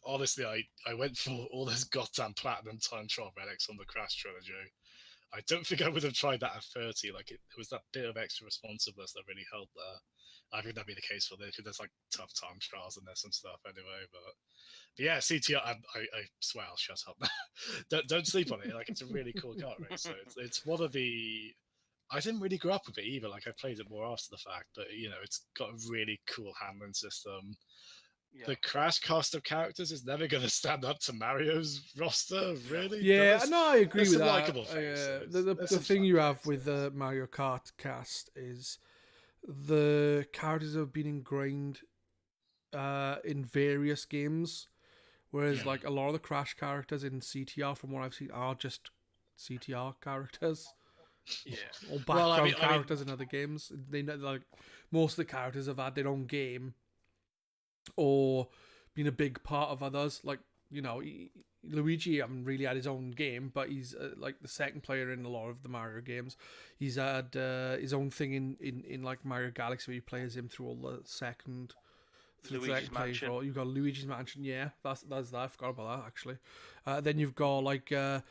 honestly, I went for all those goddamn platinum time trial relics on the Crash trilogy. I don't think I would have tried that at 30. Like, it was that bit of extra responsiveness that really helped there. I think that'd be the case for this, because there's like tough time trials in there, some stuff anyway. But yeah, CTR, I swear I'll shut up. don't sleep on it. Like, it's a really cool kart race. So it's one of the. I didn't really grow up with it either. Like, I played it more after the fact, but it's got a really cool handling system. the Crash cast of characters is never going to stand up to Mario's roster, really. Yeah, no, I agree with that. Likable faces. The thing you have with the Mario Kart cast is the characters have been ingrained in various games, whereas like a lot of the Crash characters in CTR, from what I've seen, are just CTR characters. Yeah, or background characters in other games. They like most of the characters have had their own game or been a big part of others. Like, you know, Luigi hasn't really had his own game, but he's like the second player in a lot of the Mario games. He's had his own thing in like Mario Galaxy, where you play as him through all the second. Luigi's Mansion. You've got Luigi's Mansion, yeah. That's that. I forgot about that actually. Then you've got like the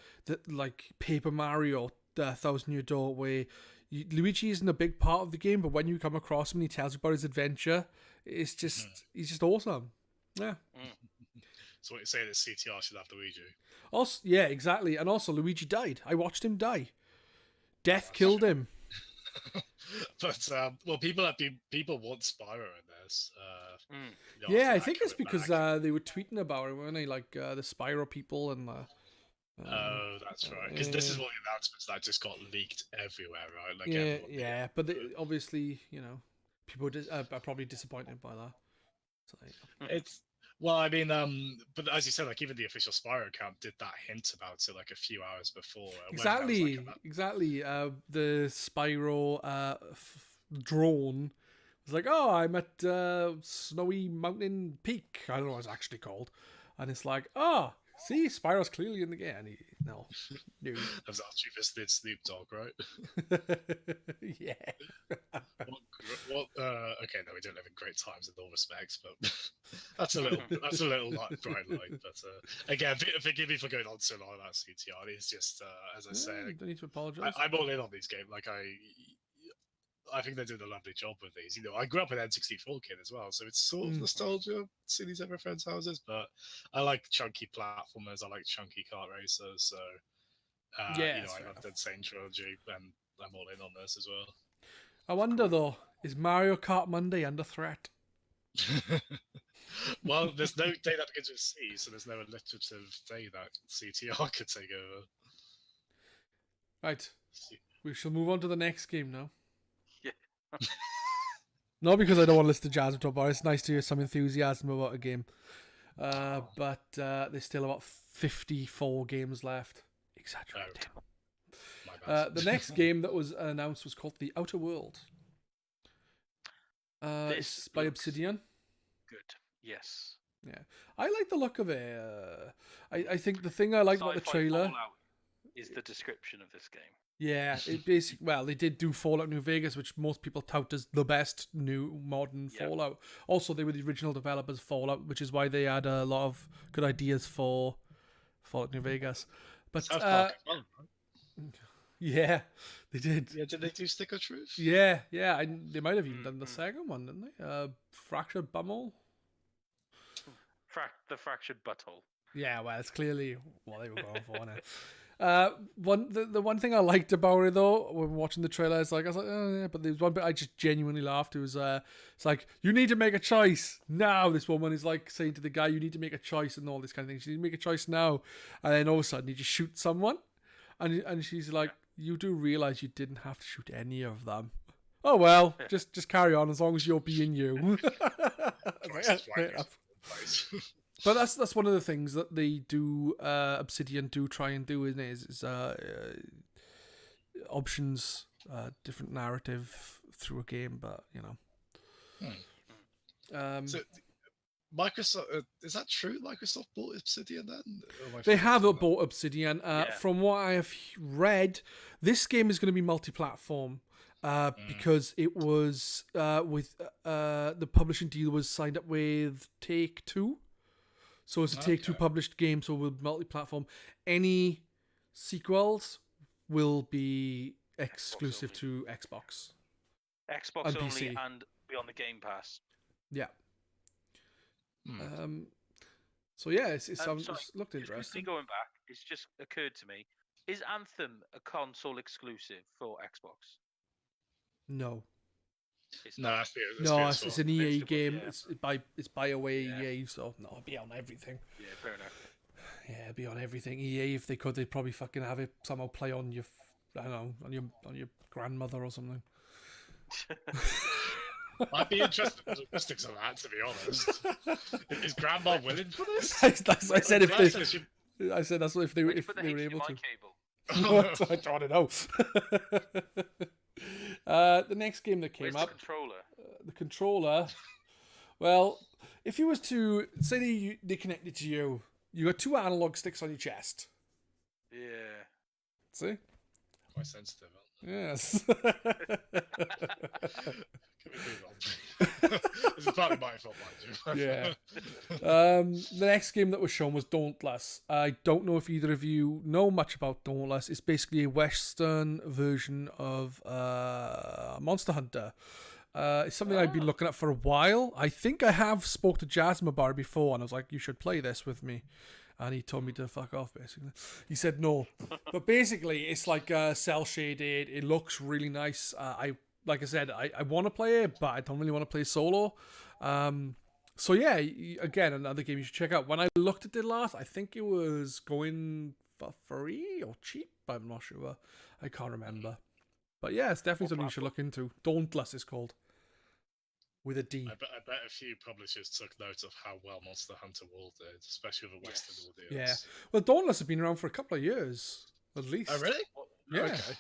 Paper Mario, 1,000 Year Door, where Luigi isn't a big part of the game, but when you come across him and he tells you about his adventure, it's just he's just awesome. Yeah. So what you say that CTR should have Luigi? Also, yeah, exactly. And also Luigi died. I watched him die. Death killed him. But well, people want Spyro in this. Yeah, I think it's because they were tweeting about it, weren't they? Like the Spyro people and the. Oh, that's right. Because this is one of the announcements that just got leaked everywhere, right? Like yeah. But obviously, you know, people are probably disappointed by that. So, it's. Well, I mean, but as you said, like even the official Spyro account did that hint about it like a few hours before. Exactly. The Spyro drone was like, "Oh, I'm at Snowy Mountain Peak." I don't know what it's actually called, and it's like, "Oh, see, Spyro's clearly in the game." No. That's after you visited Snoop Dogg, right? Yeah. Okay, no, we don't live in great times in all respects, but that's a little like bright light. But again, forgive me for going on so long about CTR. It's just as I say, you don't need to apologize. I'm all in on these games. Like I think they're doing a lovely job with these. You know, I grew up an N64 kid as well, so it's sort of nostalgia seeing these at my friends' houses. But I like chunky platformers. I like chunky kart racers. So you know, I love the Insane trilogy, and I'm all in on this as well. I wonder though, is Mario Kart Monday under threat? Well, there's no day that begins with C, so there's no alliterative day that CTR could take over. Right, we shall move on to the next game now. Yeah. Not because I don't want to listen to Jazzem talk about it. It's nice to hear some enthusiasm about a game. But there's still about 54 games left. Exaggerating. The next game that was announced was called The Outer World. It's by Obsidian. Good. Yes. Yeah, I like the look of it. I think the thing I like about the trailer is the description of this game. Yeah, it basically, well, they did do Fallout New Vegas, which most people tout as the best new modern Fallout. Also, they were the original developers of Fallout, which is why they had a lot of good ideas for Fallout New Vegas. But yeah, they did. Yeah, did they do Stick of Truth? Yeah. They might have even done the second one, didn't they? Fractured Bumhole. The Fractured Butthole. Yeah, well, it's clearly what they were going for now. The one thing I liked about it though, when watching the trailer, I was like, oh yeah, but there's one bit I just genuinely laughed. It was it's like, you need to make a choice now. This woman is like saying to the guy, you need to make a choice and all this kind of thing. You need to make a choice now, and then all of a sudden you just shoot someone, and she's like, you do realize you didn't have to shoot any of them. Oh well, just carry on as long as you're being you. But that's one of the things that they do. Obsidian do try and do, isn't it? Is options, different narrative through a game, but you know. So Microsoft, is that true? Microsoft bought Obsidian then? They have bought Obsidian. From what I have read, this game is going to be multi-platform. Because it was with the publishing deal was signed up with Take-Two. So it's a Take-Two published game, so we'll multi-platform. Any sequels will be exclusive to Xbox. Xbox and only PC. And be on the Game Pass. Yeah. So yeah, it looked interesting. Quickly going back, it's just occurred to me: is Anthem a console exclusive for Xbox? No. No, it's an EA game. Yeah. It's by away EA, so no, it'll be on everything. Yeah, fair enough. Yeah, it'd be on everything. EA, if they could, they'd probably fucking have it somehow play on your, I don't know, on your grandmother or something. I'd be interested in the logistics of that, to be honest. Is Grandma willing for this? I said if they. I said that's if they were able to. Cable? I don't know. The next game that came up. The controller. Well, if you was to say they connected to you, you got 2 analog sticks on your chest. Yeah. See? Quite sensitive. Yes. This is partly my fault, mind you. Yeah. The next game that was shown was Dauntless. I don't know if either of you know much about Dauntless. It's basically a Western version of Monster Hunter. It's something I've been looking at for a while. I think I have spoke to Jazzem about it before, and I was like, you should play this with me. And he told me to fuck off, basically. He said no. But basically, it's like cel-shaded. It looks really nice. Like I said, I want to play it, but I don't really want to play solo. So yeah, again, another game you should check out. When I looked at it last, I think it was going for free or cheap. I'm not sure. I can't remember. But yeah, it's definitely something you should look into. Dauntless is called. With a D. I bet a few publishers took note of how well Monster Hunter World did, especially with a Western audience. Yeah. Well, Dauntless has been around for a couple of years, at least. Oh, really? Yeah. Okay.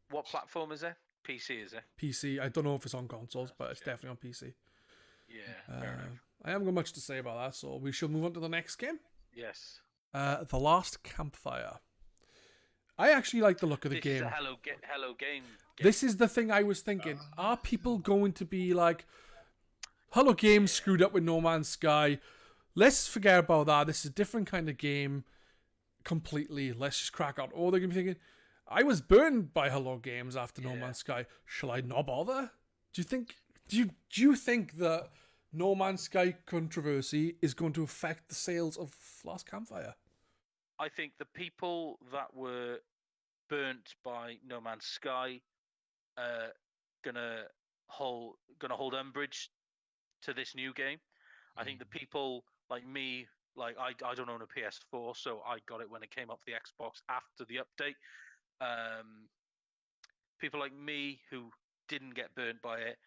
What platform is it? PC, is it? PC. I don't know if it's on consoles, but it's definitely on PC. Yeah, fair enough. I haven't got much to say about that, so we shall move on to the next game. Yes. The Last Campfire. I actually like the look of the game. This is a Hello Game. This is the thing I was thinking. Are people going to be like, Hello Game screwed up with No Man's Sky? Let's forget about that. This is a different kind of game completely. Let's just crack on. Or they're going to be thinking, I was burned by Hello Games after No Man's Sky. Shall I not bother? Do you think that No Man's Sky controversy is going to affect the sales of Last Campfire? I think the people that were burnt by No Man's Sky gonna hold umbrage to this new game. I think the people like me, like I don't own a PS4, so I got it when it came up the Xbox after the update. People like me who didn't get burnt by it,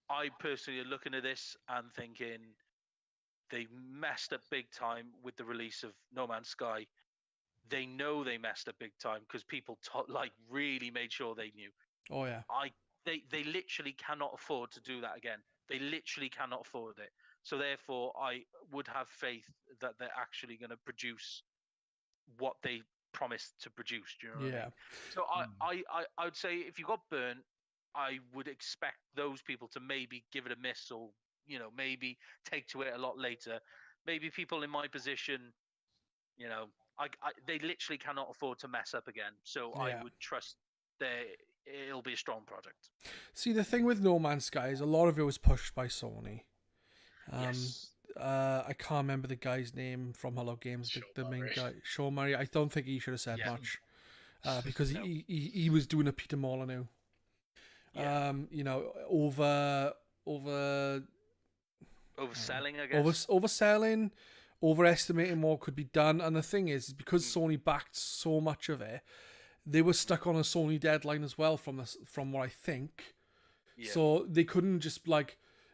I personally are looking at this and thinking they messed up big time with the release of No Man's Sky. They know they messed up big time because people really made sure they knew. Oh yeah. They literally cannot afford to do that again. They literally cannot afford it. So therefore, I would have faith that they're actually going to produce what they promised to produce. Do you know what I mean? So I would say if you got burnt, I would expect those people to maybe give it a miss, or maybe take to it a lot later. Maybe people in my position, they literally cannot afford to mess up again. So I would trust it'll be a strong project. See, the thing with No Man's Sky is a lot of it was pushed by Sony. Yes. I can't remember the guy's name from Hello Games, the main guy, Sean Murray. I don't think he should have said much because he was doing a Peter Molyneux. Yeah. Overselling, I guess. Overselling, overestimating what could be done. And the thing is because Sony backed so much of it, they were stuck on a Sony deadline as well from what I think. Yeah. So they couldn't just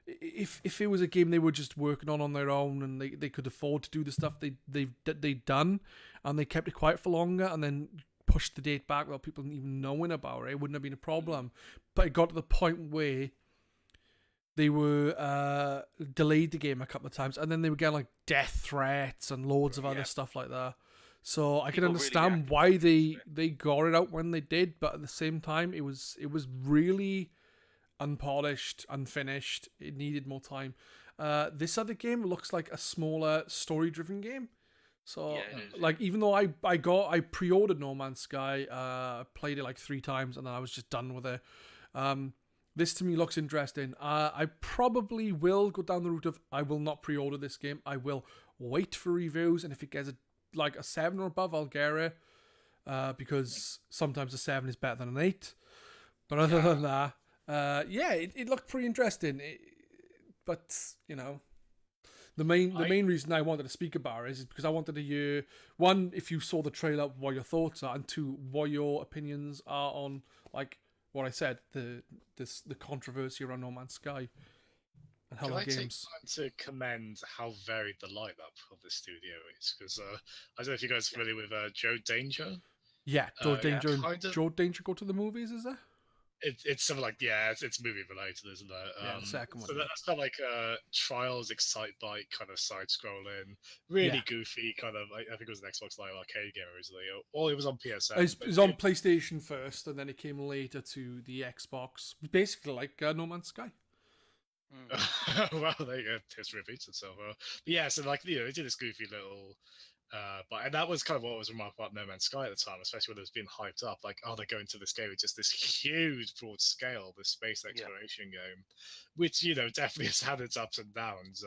if it was a game they were just working on their own and they could afford to do the stuff they'd done, and they kept it quiet for longer and then pushed the date back without people even knowing about it wouldn't have been a problem. But it got to the point where they were delayed the game a couple of times, and then they were getting death threats and loads of other stuff like that. So I can understand why they got it out when they did, but at the same time, it was really unpolished, unfinished. It needed more time. This other game looks like a smaller, story-driven game. So, even though I pre-ordered No Man's Sky, played it 3 times, and then I was just done with it. This to me looks interesting. I probably will go down the route of I will not pre-order this game. I will wait for reviews, and if it gets a 7 or above, I'll get it. Because sometimes a 7 is better than an 8. But other than that, it looked pretty interesting. But the main reason I wanted to speak about it is because I wanted to hear, one, if you saw the trailer, what your thoughts are, and two, what your opinions are on, like what I said, the controversy around No Man's Sky and how the games. I take time to commend how varied the lineup of the studio is, because I don't know if you guys are familiar with Joe Danger. Yeah, Joe Danger go to the movies, is there? It's something like, it's movie related, isn't it? Yeah, the second one. So that's kind of like Trials, Excitebike kind of side-scrolling, really goofy kind of. I think it was an Xbox Live Arcade game originally, or it was on PSN. It was on PlayStation first, and then it came later to the Xbox. Basically, like No Man's Sky. Well, there you go. History repeats itself. But yeah, so like it did this goofy little. And that was kind of what was remarkable about No Man's Sky at the time, especially when it was being hyped up. Like, they're going to this game with just this huge, broad scale, this space exploration game, which definitely has had its ups and downs.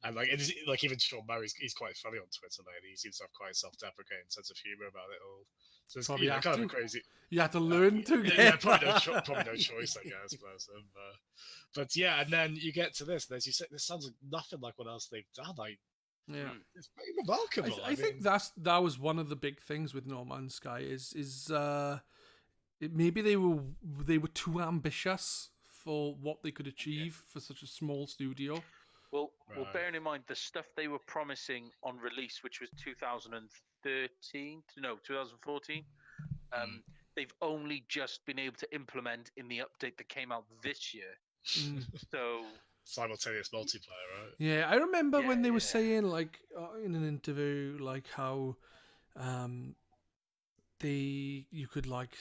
And like, it is, like even Sean Murray, he's quite funny on Twitter lately. He seems to have quite a self-deprecating sense of humor about it all. So it's kind of crazy. You have to learn to get. Yeah, probably no choice, I guess. But yeah, and then you get to this, and as you said, this sounds like nothing like what else they've done. Yeah, it's pretty remarkable. I think that was one of the big things with No Man's Sky is maybe they were too ambitious for what they could achieve for such a small studio. Well, bearing in mind the stuff they were promising on release, which was 2014, they've only just been able to implement in the update that came out this year. So. Simultaneous multiplayer, right? Yeah, I remember when they were saying, like, in an interview, like how you could like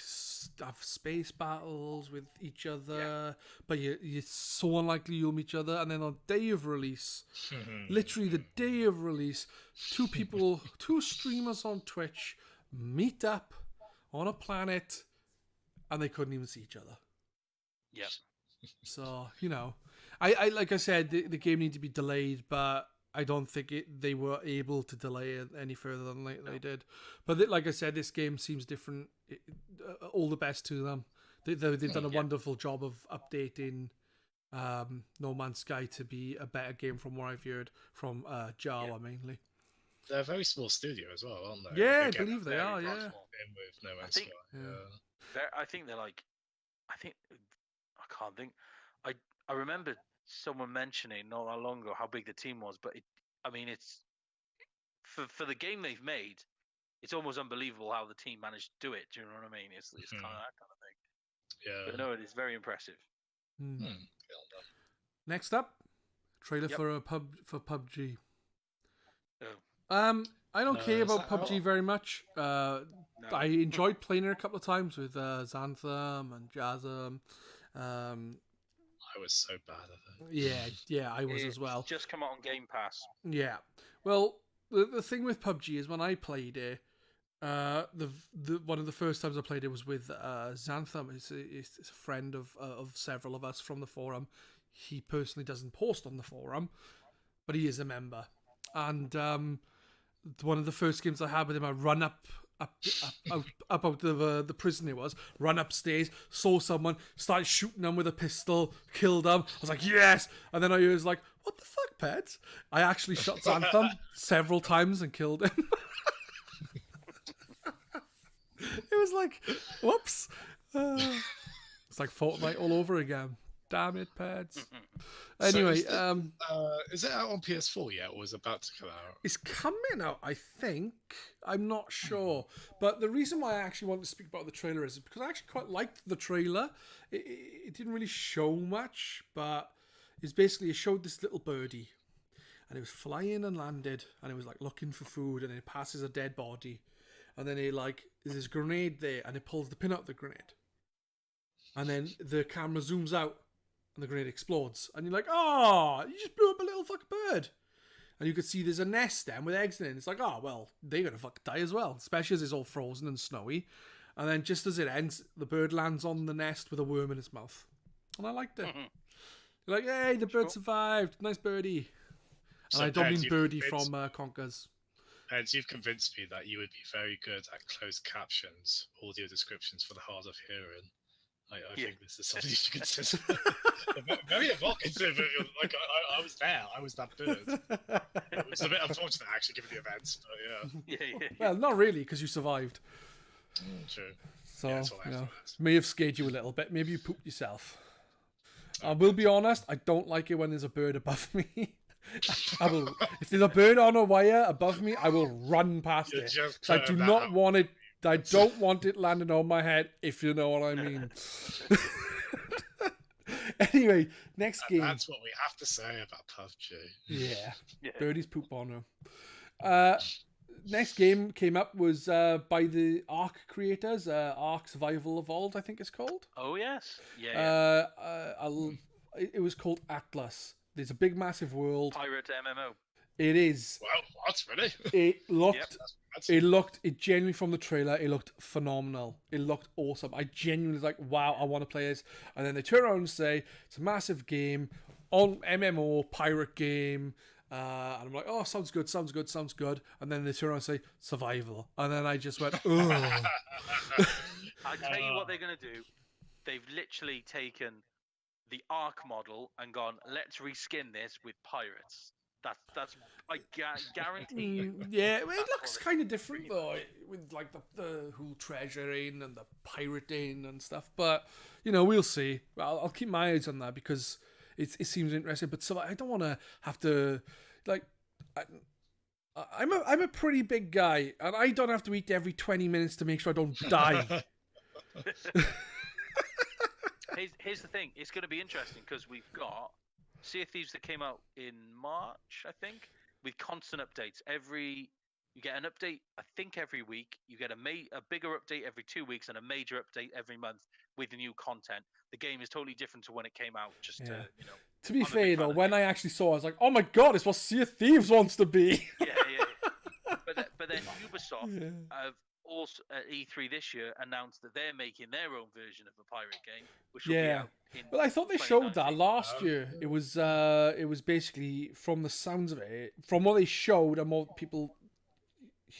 have space battles with each other, but you're so unlikely you'll meet each other. And then on day of release, literally the day of release, two streamers on Twitch meet up on a planet, and they couldn't even see each other. Yep. So I like I said, the game needed to be delayed, but I don't think they were able to delay it any further than they did. But like I said, this game seems different. All the best to them. They've done a wonderful job of updating No Man's Sky to be a better game from what I've heard from Java mainly. They're a very small studio as well, aren't they? Yeah, I believe they are. Yeah. With No Man's Sky. I think they're like. I can't think. I remember someone mentioning not that long ago how big the team was, but it's for the game they've made, it's almost unbelievable how the team managed to do it. Do you know what I mean? It's kind of that kind of thing. Yeah. But no, it is very impressive. Next up, trailer for PUBG. Oh. I don't care about PUBG very much. No. I enjoyed playing it a couple of times with Xanthem and Jazzem. I was so bad at it. Yeah, I was as well. It's just come out on Game Pass. Yeah. Well, the thing with PUBG is when I played it, the one of the first times I played it was with Xanthem. He's a friend of several of us from the forum. He personally doesn't post on the forum, but he is a member. And one of the first games I had with him, I run up out of the prison it was, run upstairs, saw someone, started shooting them with a pistol, killed them. I was like, yes! And then I was like, what the fuck, Pedz? I actually shot Xanthem several times and killed him. It was like, whoops. It's like Fortnite all over again. Damn it, Pedz. Anyway, is it out on PS4 yet, or is it about to come out? It's coming out, I think. I'm not sure. But the reason why I actually wanted to speak about the trailer is because I actually quite liked the trailer. It didn't really show much, but it showed this little birdie. And it was flying and landed, and it was like looking for food, and it passes a dead body. And then there's this grenade there, and it pulls the pin out of the grenade. And then the camera zooms out, and the grenade explodes. And you're like, oh, you just blew up a little fucking bird. And you could see there's a nest then with eggs in it. And it's like, oh, well, they're going to fucking die as well. Especially as it's all frozen and snowy. And then just as it ends, the bird lands on the nest with a worm in its mouth. And I liked it. You're like, hey, the bird survived. Nice birdie. And I don't mean birdie from Conkers. And you've convinced me that you would be very good at closed captions, audio descriptions for the hard of hearing. I think this is something you should consider. Very evocative. Like I was there. I was that bird. It was a bit unfortunate, actually, given the events. But Yeah. Well, not really, because you survived. True. So, that's all I have to may have scared you a little bit. Maybe you pooped yourself. I will be honest, I don't like it when there's a bird above me. If there's a bird on a wire above me, I will run past it. So I do not want it. I don't want it landing on my head, if you know what I mean. Anyway, next game. That's what we have to say about PUBG. Yeah. Birdies poop on her. Next game came up was by the Ark creators, Ark Survival Evolved, I think it's called. Oh yes, it was called Atlas. There's a big, massive world. Pirate MMO. It is. Well, what's really? It looked. It genuinely, from the trailer, it looked phenomenal. It looked awesome. I genuinely was like, wow, I want to play this. And then they turn around and say it's a massive game on MMO pirate game. And I'm like, oh, sounds good. And then they turn around and say survival. And then I just went, ugh. I tell you what they're gonna do. They've literally taken the Ark model and gone, let's reskin this with pirates. That's I guarantee you. Yeah, well, it looks kind of different though, with like the whole treasuring and the pirating and stuff. But we'll see. I'll keep my eyes on that because it seems interesting. But so I don't want to have to like. I'm a pretty big guy, and I don't have to eat every 20 minutes to make sure I don't die. Here's the thing. It's going to be interesting because we've got Sea of Thieves that came out in March, I think, with constant updates. You get an update, I think, every week. You get a bigger update every 2 weeks and a major update every month with the new content. The game is totally different to when it came out. To be fair though, when I actually saw it, I was like, oh my god, it's what Sea of Thieves wants to be. Yeah. But then Ubisoft have also at E3 this year announced that they're making their own version of a pirate game, which will be out in Well, I thought they showed that last year. It was basically, from the sounds of it, from what they showed and what people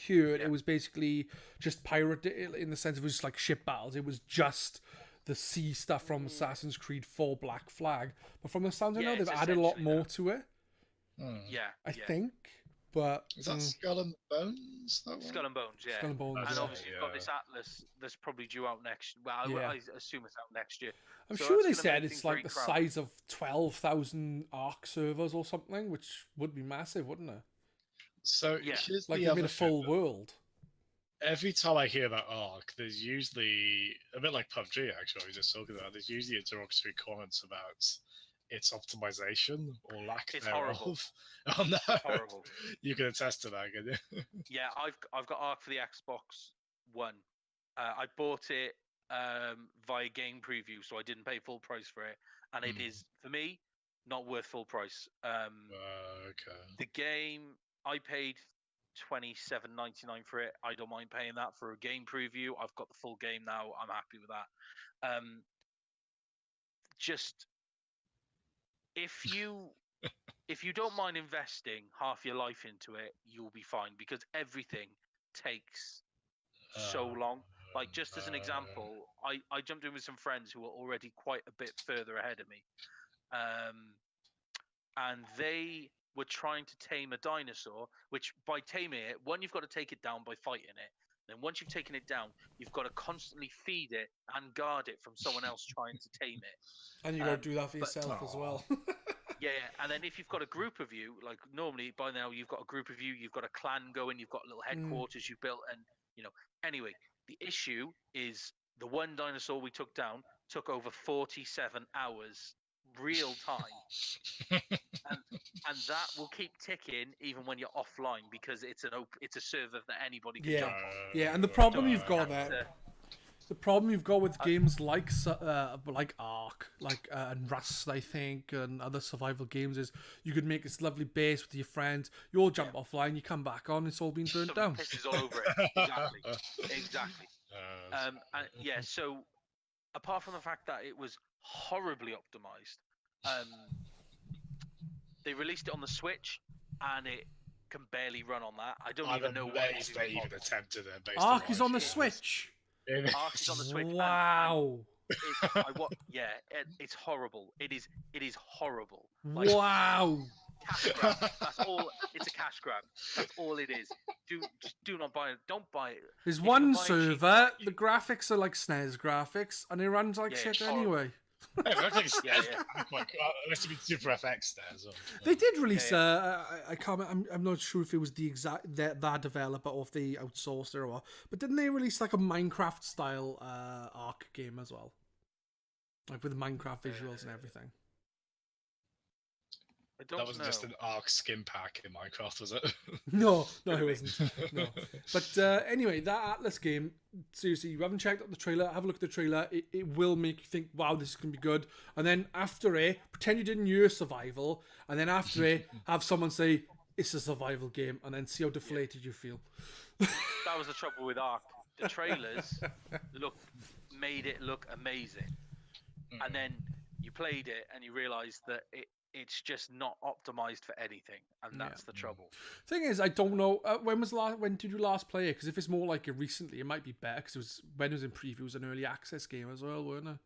heard, it was basically just pirate in the sense of it was just like ship battles. It was just the sea stuff from Assassin's Creed 4 Black Flag. But from the sounds I know, they've added a lot more to it. I think. But is that Skull and Bones? Skull and Bones, yeah. Skull and Bones, and obviously you've got this Atlas that's probably due out next. Well, I assume it's out next year. I'm sure they said it's like the size of 12,000 Ark servers or something, which would be massive, wouldn't it? So here's like the they made a full world. Every time I hear about Ark, there's usually a bit like PUBG. Actually, I was just talking about. There's usually derogatory comments about its optimization or lack thereof. Horrible. Oh no! It's horrible. You can attest to that, can you? Yeah, I've got Ark for the Xbox One. I bought it via Game Preview, so I didn't pay full price for it, and it is, for me, not worth full price. Okay. The game, I paid $27.99 for it. I don't mind paying that for a Game Preview. I've got the full game now. I'm happy with that. Just if you don't mind investing half your life into it, you'll be fine, because everything takes so long. Like, just as an example, I jumped in with some friends who were already quite a bit further ahead of me, and they were trying to tame a dinosaur, which by taming it, one, you've got to take it down by fighting it. Then once you've taken it down, you've got to constantly feed it and guard it from someone else trying to tame it. And you got to do that for yourself as well. Yeah. And then if you've got a group of you, like normally by now you've got a group of you, you've got a clan going, you've got little headquarters you built, and Anyway, the issue is the one dinosaur we took down took over 47 hours real time, and that will keep ticking even when you're offline, because it's a server that anybody can jump on. And the problem you've got there. The problem you've got with games like Ark, and Rust, I think, and other survival games is you could make this lovely base with your friends. You all jump offline, you come back on, it's all been burnt down. Pisses all over it. Exactly. So apart from the fact that it was horribly optimized, they released it on the Switch, and it can barely run on that. I don't even know why they even attempted it. Ark is on the Switch. Ark is on the Switch. Wow. It's horrible. It is horrible. Wow. Cash grab. That's all. It's a cash grab. That's all it is. Do not buy it. Don't buy it. There's one server. The graphics are like SNES graphics, and it runs like shit anyway. Unless you mean Super FX there as well. They did release. I can't. I'm not sure if it was the exact that developer or if they outsourced it or what. But didn't they release like a Minecraft style Ark game as well, like with Minecraft visuals and everything? That wasn't just an Ark skin pack in Minecraft, was it? No, it wasn't. No. But anyway, that Atlas game, seriously, you haven't checked out the trailer, have a look at the trailer. It will make you think, wow, this is going to be good. And then after it, pretend you didn't use survival. And then after it, have someone say, it's a survival game. And then see how deflated you feel. That was the trouble with Ark. The trailers made it look amazing. And then you played it and you realised that it's just not optimized for anything, and that's the trouble. Thing is, I don't know when did you last play it? Because if it's more like it recently, it might be better. Because when it was in preview, it was an early access game as well, weren't it?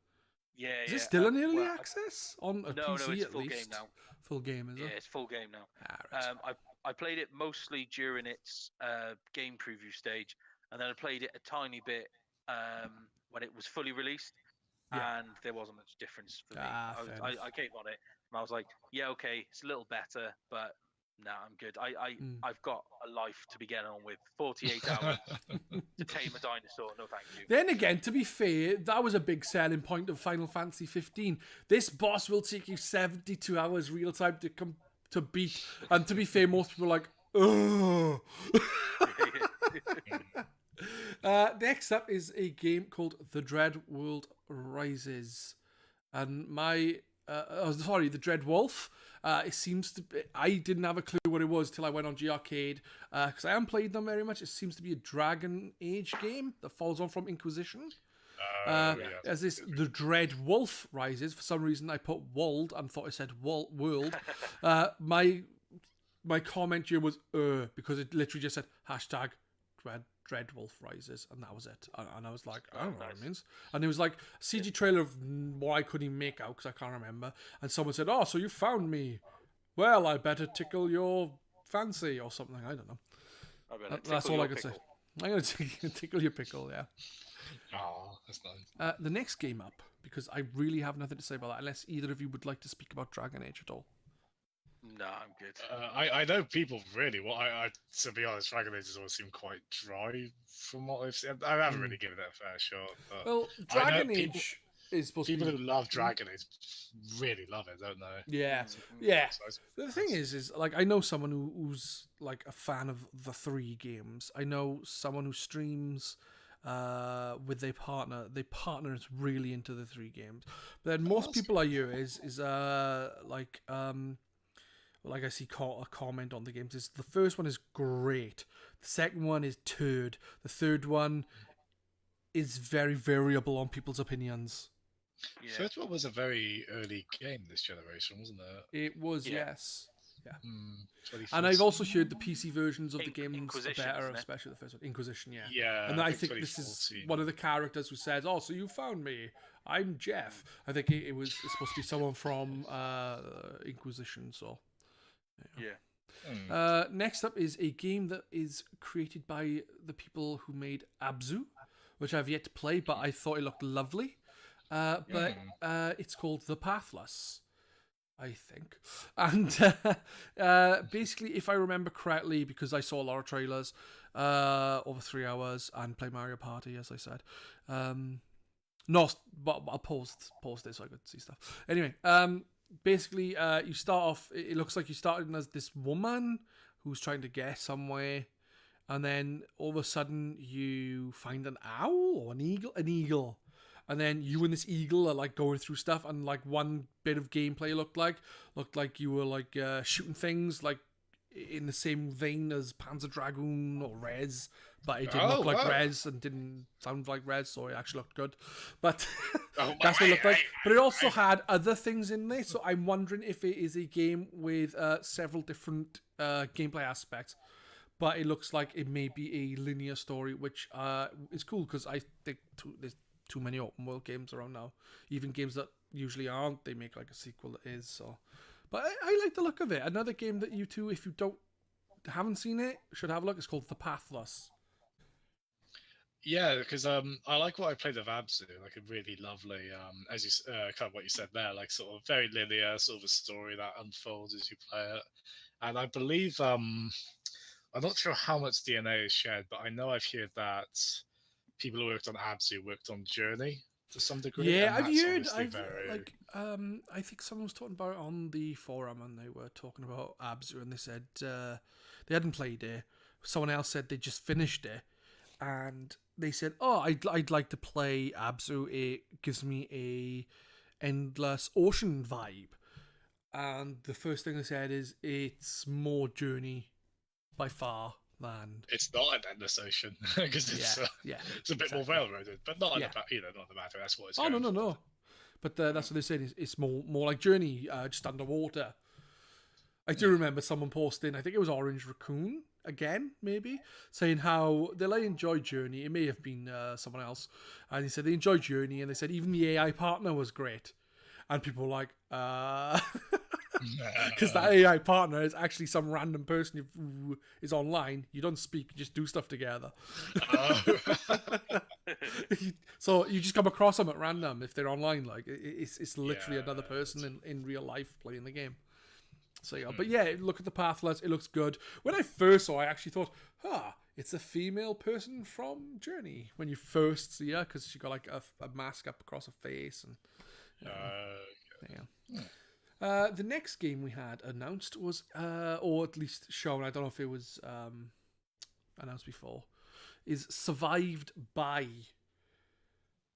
Yeah. Is it still an early access on a PC? No, it's at full least? game now. Full game, is it? Yeah, it's full game now. Right. I played it mostly during its game preview stage, and then I played it a tiny bit when it was fully released, and there wasn't much difference for me. I came on it. And I was like, yeah, okay, it's a little better, but no, I'm good. I've got a life to be getting on with. 48 hours to tame a dinosaur. No, thank you. Then again, to be fair, that was a big selling point of Final Fantasy 15. This boss will take you 72 hours real time to beat. And to be fair, most people are like, oh. Next up is a game called The Dread World Rises. And the Dread Wolf. It seems to be, I didn't have a clue what it was till I went on GRcade, because I haven't played them very much. It seems to be a Dragon Age game that follows on from Inquisition. As this, The Dread Wolf Rises. For some reason, I put World and thought it said world. My comment here was because it literally just said hashtag Dread Wolf Rises, and that was it. And I was like, I don't know what it means. And it was like a CG trailer of what I couldn't even make out because I can't remember. And someone said, "Oh, so you found me? Well, I better tickle your fancy or something." I don't know. That's all I could say. I'm going to tickle your pickle, yeah. Oh, that's nice. The next game up, because I really have nothing to say about that, unless either of you would like to speak about Dragon Age at all. No, I'm good. I know people really. I to be honest, Dragon Age has always seemed quite dry from what I've seen. I haven't really given it a fair shot. But well, Dragon Age is supposed to be... People who love Dragon Age really love it, don't they? Yeah. The thing is like, I know someone who's like a fan of the 3 games. I know someone who streams with their partner. Their partner is really into the 3 games. But then most people I hear is like I see a comment on the games is the first one is great, the second one is turd, the third one is very variable on people's opinions. The first one was a very early game this generation, wasn't it? It was, yes. Yeah. And I've also heard the PC versions of the games are better, especially the first one. Inquisition, yeah. Yeah. And I think this is one of the characters who says, "Oh, so you found me. I'm Jeff." I think it's supposed to be someone from Inquisition, so... Yeah. Next up is a game that is created by the people who made Abzu, which I've yet to play, but I thought it looked lovely. But it's called The Pathless, I think. And basically, if I remember correctly, because I saw a lot of trailers over 3 hours and played Mario Party, as I said. No, but I'll pause this so I could see stuff. Anyway, basically, you start off, it looks like you started as this woman who's trying to get somewhere, and then all of a sudden you find an owl or an eagle, and then you and this eagle are like going through stuff, and like one bit of gameplay looked like you were like shooting things like in the same vein as Panzer Dragoon or Rez, but it didn't look like Rez and didn't sound like Rez, so it actually looked good. But that's what it looked like. But it also had other things in there, so I'm wondering if it is a game with several different gameplay aspects. But it looks like it may be a linear story, which is cool because I think there's too many open world games around now. Even games that usually aren't, they make like a sequel that is. So, but I like the look of it. Another game that you two, if you haven't seen it, should have a look. It's called The Pathless. Yeah, because I like what I played of Abzu, like a really lovely, as you kind of what you said there, like sort of very linear, sort of a story that unfolds as you play it. And I believe I'm not sure how much DNA is shared, but I know I've heard that people who worked on Abzu worked on Journey to some degree. Yeah, and I've heard. very... I think someone was talking about it on the forum, and they were talking about Abzu, and they said they hadn't played it. Someone else said they just finished it, and they said, "Oh, I'd like to play Abzu. It gives me a endless ocean vibe." And the first thing they said is it's more Journey by far than... It's not an endless ocean because it's it's a bit more railroaded, but not not the matter. That's what it's. Oh no. But that's what they said. It's more like Journey, just underwater. I do remember someone posting, I think it was Orange Raccoon again, maybe, saying how they enjoy Journey. It may have been someone else, and he said they enjoy Journey, and they said even the AI partner was great, and people were like, because that AI partner is actually some random person who is online. You don't speak, you just do stuff together. So you just come across them at random if they're online. Like it's literally another person in real life playing the game. So yeah, but yeah, look at The Pathless. It looks good. When I first saw it, I actually thought, it's a female person from Journey. When you first see her, because she got like a mask up across her face. And the next game we had announced was, or at least shown, I don't know if it was announced before, is Survived By.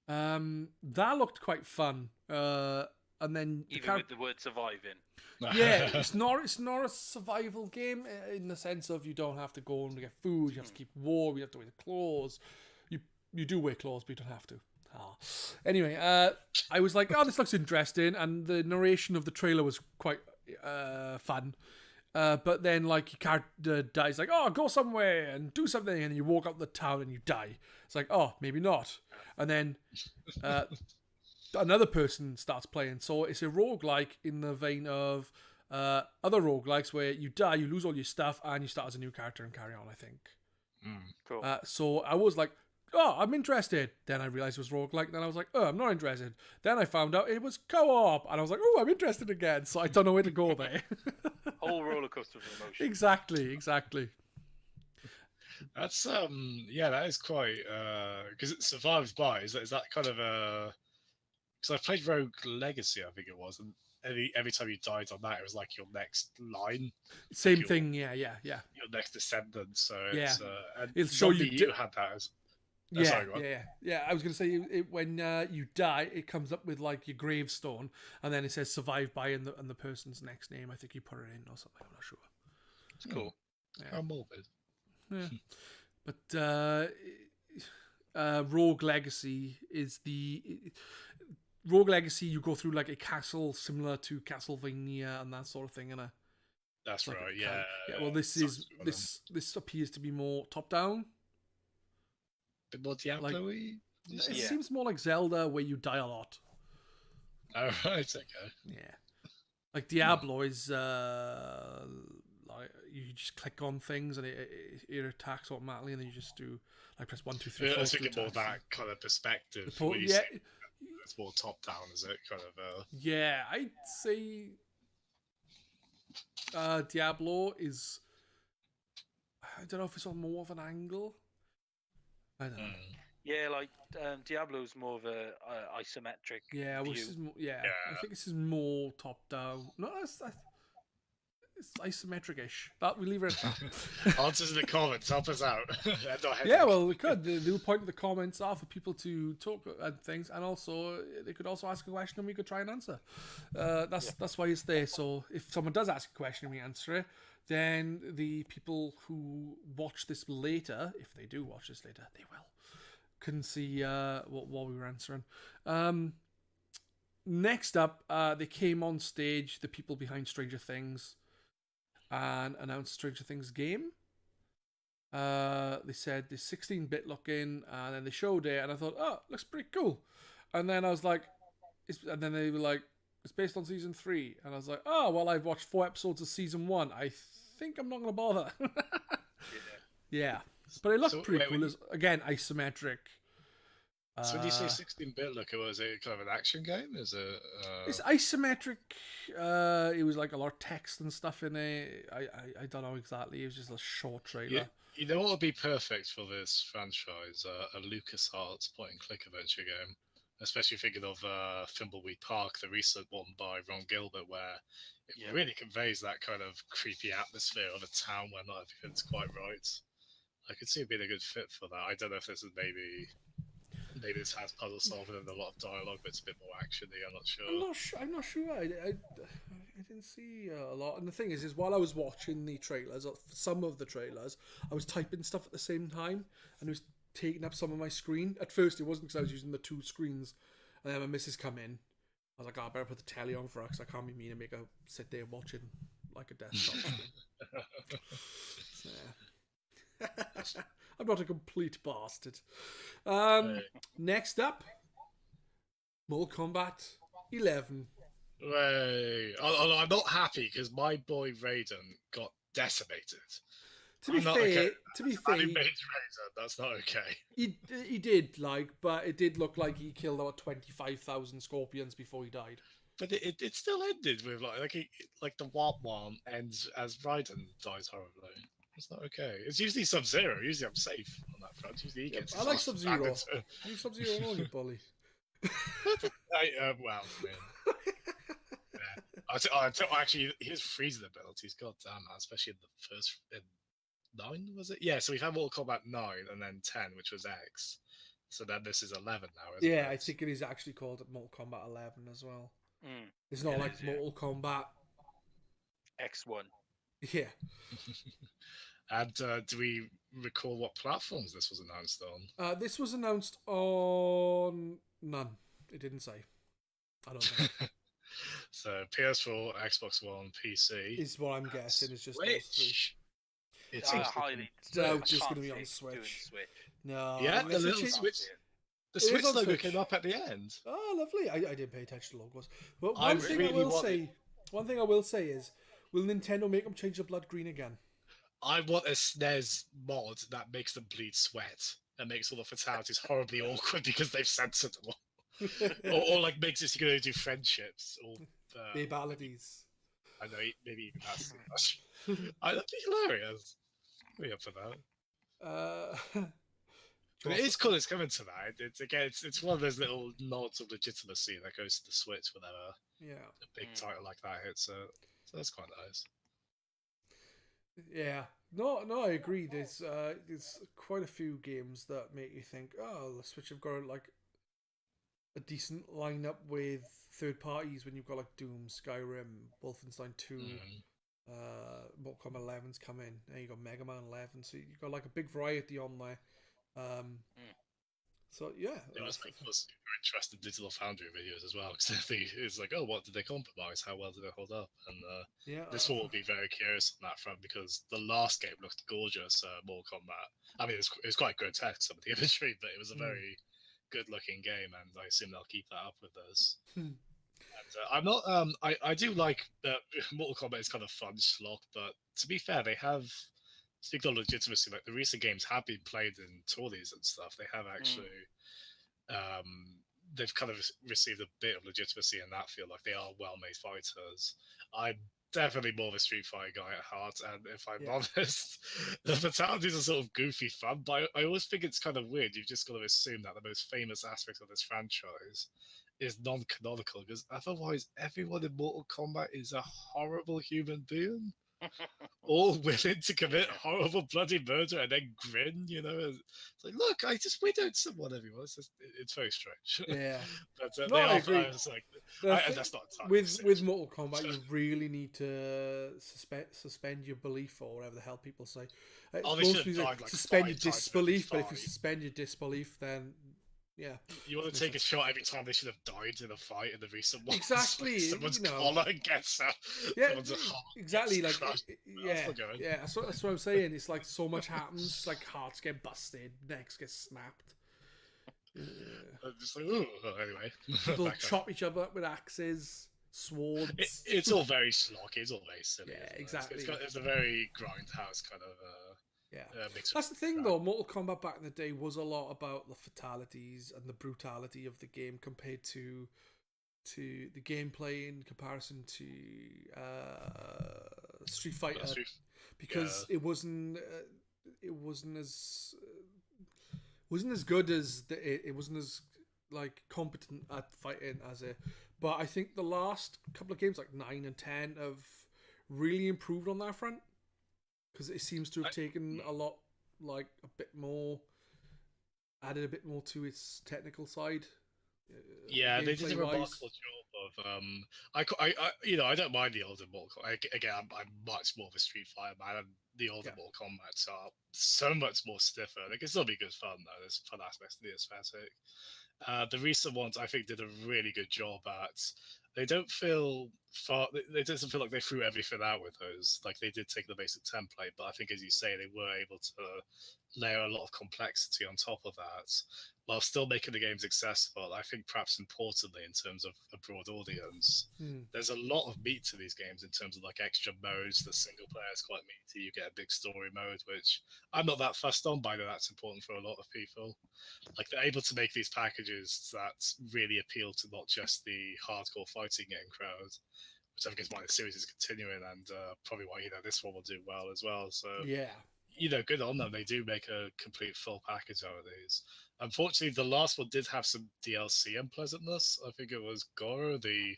That looked quite fun. And then even with the word surviving. Yeah, it's not a survival game in the sense of you don't have to go and get food, you have to keep warm, you have to wear clothes. You do wear clothes, but you don't have to. Anyway, I was like, this looks interesting, and the narration of the trailer was quite fun. But then, like, your character dies, like, go somewhere and do something, and you walk up the town and you die. It's like, maybe not. And then another person starts playing. So it's a roguelike in the vein of other roguelikes where you die, you lose all your stuff, and you start as a new character and carry on, I think. Cool. So I was like, I'm interested. Then I realized it was roguelike. Then I was like, I'm not interested. Then I found out it was co-op. And I was like, I'm interested again. So I don't know where to go there. Whole roller coaster of emotion. Exactly. That's that is quite because it survives by. Is that kind of a? Because I played Rogue Legacy, I think it was, and every time you died on that, it was like your next line. Same thing, yeah. Your next descendant. So it'll show you had that as. Yeah. I was going to say when you die, it comes up with like your gravestone, and then it says "survived by" and the person's next name. I think you put it in or something. I'm not sure. It's cool. Yeah. How morbid. Yeah, but Rogue Legacy is Rogue Legacy. You go through like a castle similar to Castlevania and that sort of thing, and that's like right. Yeah. Well, this appears to be more top down. Bit more Diablo-y? It seems more like Zelda, where you die a lot. Oh, right, okay. Yeah. Like Diablo is like you just click on things and it attacks automatically, and then you just do like press 1, 2, 3. I was thinking more that kind of perspective. It's more top down, is it? Kind of. Yeah, I'd say Diablo is. I don't know if it's on more of an angle. I don't know. Yeah, like Diablo's more of a isometric. Yeah, view. I think this is more top down. No, it's isometric-ish. But we leave it at that. Answers in the comments. Help us out. Yeah, well, we could. The point of the comments are for people to talk and things, and also they could also ask a question and we could try and answer. That's why it's there. So if someone does ask a question and we answer it, then the people who watch this later, if they do watch this later, they will, can see what we were answering. Next up, they came on stage, the people behind Stranger Things, and announced Stranger Things game. They said it's 16-bit looking, and then they showed it, and I thought, oh, looks pretty cool. And then I was like, and then they were like, it's based on season 3, and I was like, oh, well, I've watched 4 episodes of season 1. I think I'm not gonna bother. Yeah, but it looked pretty cool. Again, isometric. So when you say 16-bit look, was it kind of an action game? Is it? It's isometric. It was like a lot of text and stuff in it. I don't know exactly. It was just a short trailer. Yeah, you know what would be perfect for this franchise? A LucasArts point-and-click adventure game. Especially thinking of Thimbleweed Park, the recent one by Ron Gilbert, where it really conveys that kind of creepy atmosphere of a town where not everything's quite right. I could see it being a good fit for that. I don't know if this is maybe this has puzzle solving and a lot of dialogue, but it's a bit more actiony. I'm not sure. I'm not sure. I didn't see a lot. And the thing is while I was watching the trailers, some of the trailers, I was typing stuff at the same time, and it was taking up some of my screen. At first, it wasn't because I was using the 2 screens, and then my missus come in. I was like, I better put the telly on for her because I can't be mean and make her sit there watching like a desktop screen. So, I'm not a complete bastard. Next up, Mortal Kombat 11. Way. Although I'm not happy because my boy Raiden got decimated. To be fair, that's not okay. He did, but it did look like he killed about 25,000 scorpions before he died. But it still ended with like the Womp Womp ends as Raiden dies horribly. It's not okay. It's usually Sub-Zero. Usually I'm safe on that front. Usually he gets. I like Sub-Zero. Use Sub-Zero on you, bully. Well, man. Yeah. Actually, his freezing abilities, god damn, man, especially in the first 9, was it? Yeah, so we've had Mortal Kombat 9 and then 10, which was X. So then this is 11 now, isn't it? Yeah, I think it is actually called Mortal Kombat 11 as well. It's not like Mortal Kombat X1. Yeah. And do we recall what platforms this was announced on? This was announced on none. It didn't say. I don't know. So PS4, Xbox One, PC. Is what I'm guessing. It's just Switch. It's highly doubt it's going to be on Switch. No. Yeah, the little Switch. The Switch logo came up at the end. Oh, lovely. I didn't pay attention to logos. But one thing I will say is, will Nintendo make them change the blood green again? I want a SNES mod that makes them bleed sweat and makes all the fatalities horribly awkward because they've censored them all. or like makes it so you can only do friendships or babalities. I know, maybe even that's too much. That'd be hilarious. I'd be up for that. But it is cool it's coming to that. It's one of those little nods of legitimacy that goes to the Switch whenever a big title like that hits. So that's quite nice. Yeah. No, I agree. There's quite a few games that make you think, oh, the Switch have got like a decent lineup with third parties when you've got like Doom, Skyrim, Wolfenstein 2, Mortal Kombat 11's come in, and you got Mega Man 11, so you've got like a big variety on there. So yeah, it was super interesting Digital Foundry videos as well, because it's like, oh, what did they compromise? How well did they hold up? And this one will be very curious on that front because the last game looked gorgeous. Mortal Kombat. I mean, it was quite grotesque some of the imagery, but it was a very good-looking game, and I assume they'll keep that up with this. And I'm not. I do like that. Mortal Kombat is kind of fun slog, but to be fair, they have. Speaking of legitimacy, like the recent games have been played in tourneys and stuff. They have actually, they've kind of received a bit of legitimacy in that field. Like they are well-made fighters. I'm definitely more of a Street Fighter guy at heart, and if I'm honest, the fatalities are sort of goofy fun. But I always think it's kind of weird. You've just got to assume that the most famous aspect of this franchise is non-canonical, because otherwise, everyone in Mortal Kombat is a horrible human being. All willing to commit horrible bloody murder and then grin, you know. It's like, look, I just widowed someone, everyone. It's very strange. Yeah. But I agree. That's not with Mortal Kombat, you really need to suspend your belief, or whatever the hell people say. Suspend your disbelief, but if you suspend your disbelief, then Yeah. You want to take a shot every time they should have died in a fight in the recent ones. Exactly. Like someone's collar gets out. Yeah, heart exactly. gets Like, crushed. yeah, that's what I'm saying. It's like so much happens. Like hearts get busted, necks get snapped. Just like, ooh. Anyway, People chop each other up with axes, swords. It's all very schlocky. It's all very silly. Yeah, exactly. It's a very grindhouse kind of. That's the thing, though. Mortal Kombat back in the day was a lot about the fatalities and the brutality of the game compared to the gameplay in comparison to Street Fighter, because it wasn't as good as it wasn't as like competent at fighting as it. But I think the last couple of games, like 9 and 10, have really improved on that front, because it seems to have taken a lot, like a bit more, added a bit more to its technical side. Yeah, they did a remarkable job of. I don't mind the older Mortal Kombat. Again, I'm much more of a Street Fighter man, and the older Mortal Kombat are so much more stiffer. They can still be good fun though. There's fun aspects to the aesthetic. The recent ones, I think, did a really good job at. They don't feel far. It doesn't feel like they threw everything out with those. Like they did take the basic template, but I think, as you say, they were able to layer a lot of complexity on top of that, while still making the games accessible. I think, perhaps importantly, in terms of a broad audience, there's a lot of meat to these games in terms of like extra modes. The single player is quite meaty. You get a big story mode, which I'm not that fussed on, but I know that's important for a lot of people. Like they're able to make these packages that really appeal to not just the hardcore fighting game crowd, which I think is why the series is continuing, and probably why this one will do well as well. So good on them. They do make a complete full package out of these. Unfortunately, the last one did have some DLC unpleasantness. I think it was Goro, the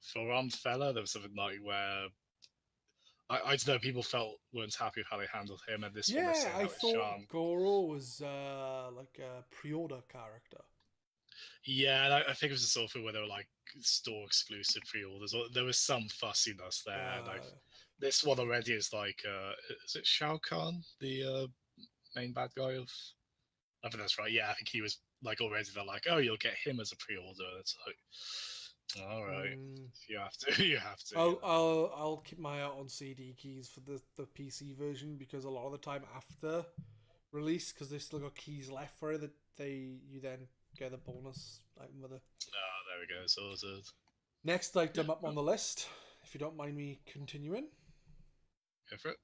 four-armed fella. There was something like where I don't know, people weren't happy with how they handled him, and this one. Yeah, I thought Goro was like a pre-order character. Yeah, I think it was a sort of thing where they were like store exclusive pre-orders, or there was some fussiness there. Like this one already is like, is it Shao Kahn, the main bad guy of? I think that's right. Yeah, I think he was like already. They're like, oh, you'll get him as a pre-order. It's like, all right, if you have to, you have to. I'll keep my eye out on CD keys for the PC version, because a lot of the time after release, because they've still got keys left for it, that you then get a bonus item with it. Oh, there we go, sorted. Next item up on the list, if you don't mind me continuing. Go for it.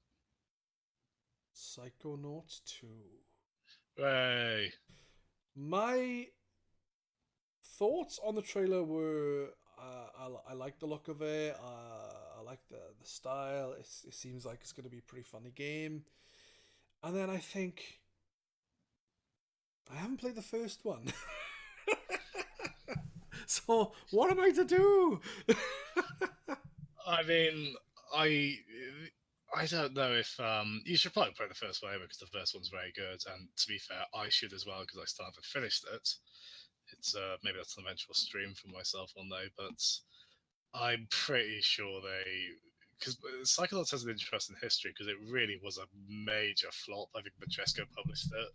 Psychonauts 2. Hooray. My thoughts on the trailer were, I like the look of it. I like the style. It seems like it's going to be a pretty funny game. And then I think, I haven't played the first one. So what am I to do? I mean, I don't know if you should probably play the first one because the first one's very good, and to be fair, I should as well because I still haven't finished it. It's maybe that's an eventual stream for myself one day, but I'm pretty sure because Psychonauts has an interesting history because it really was a major flop. I think Majesco published it,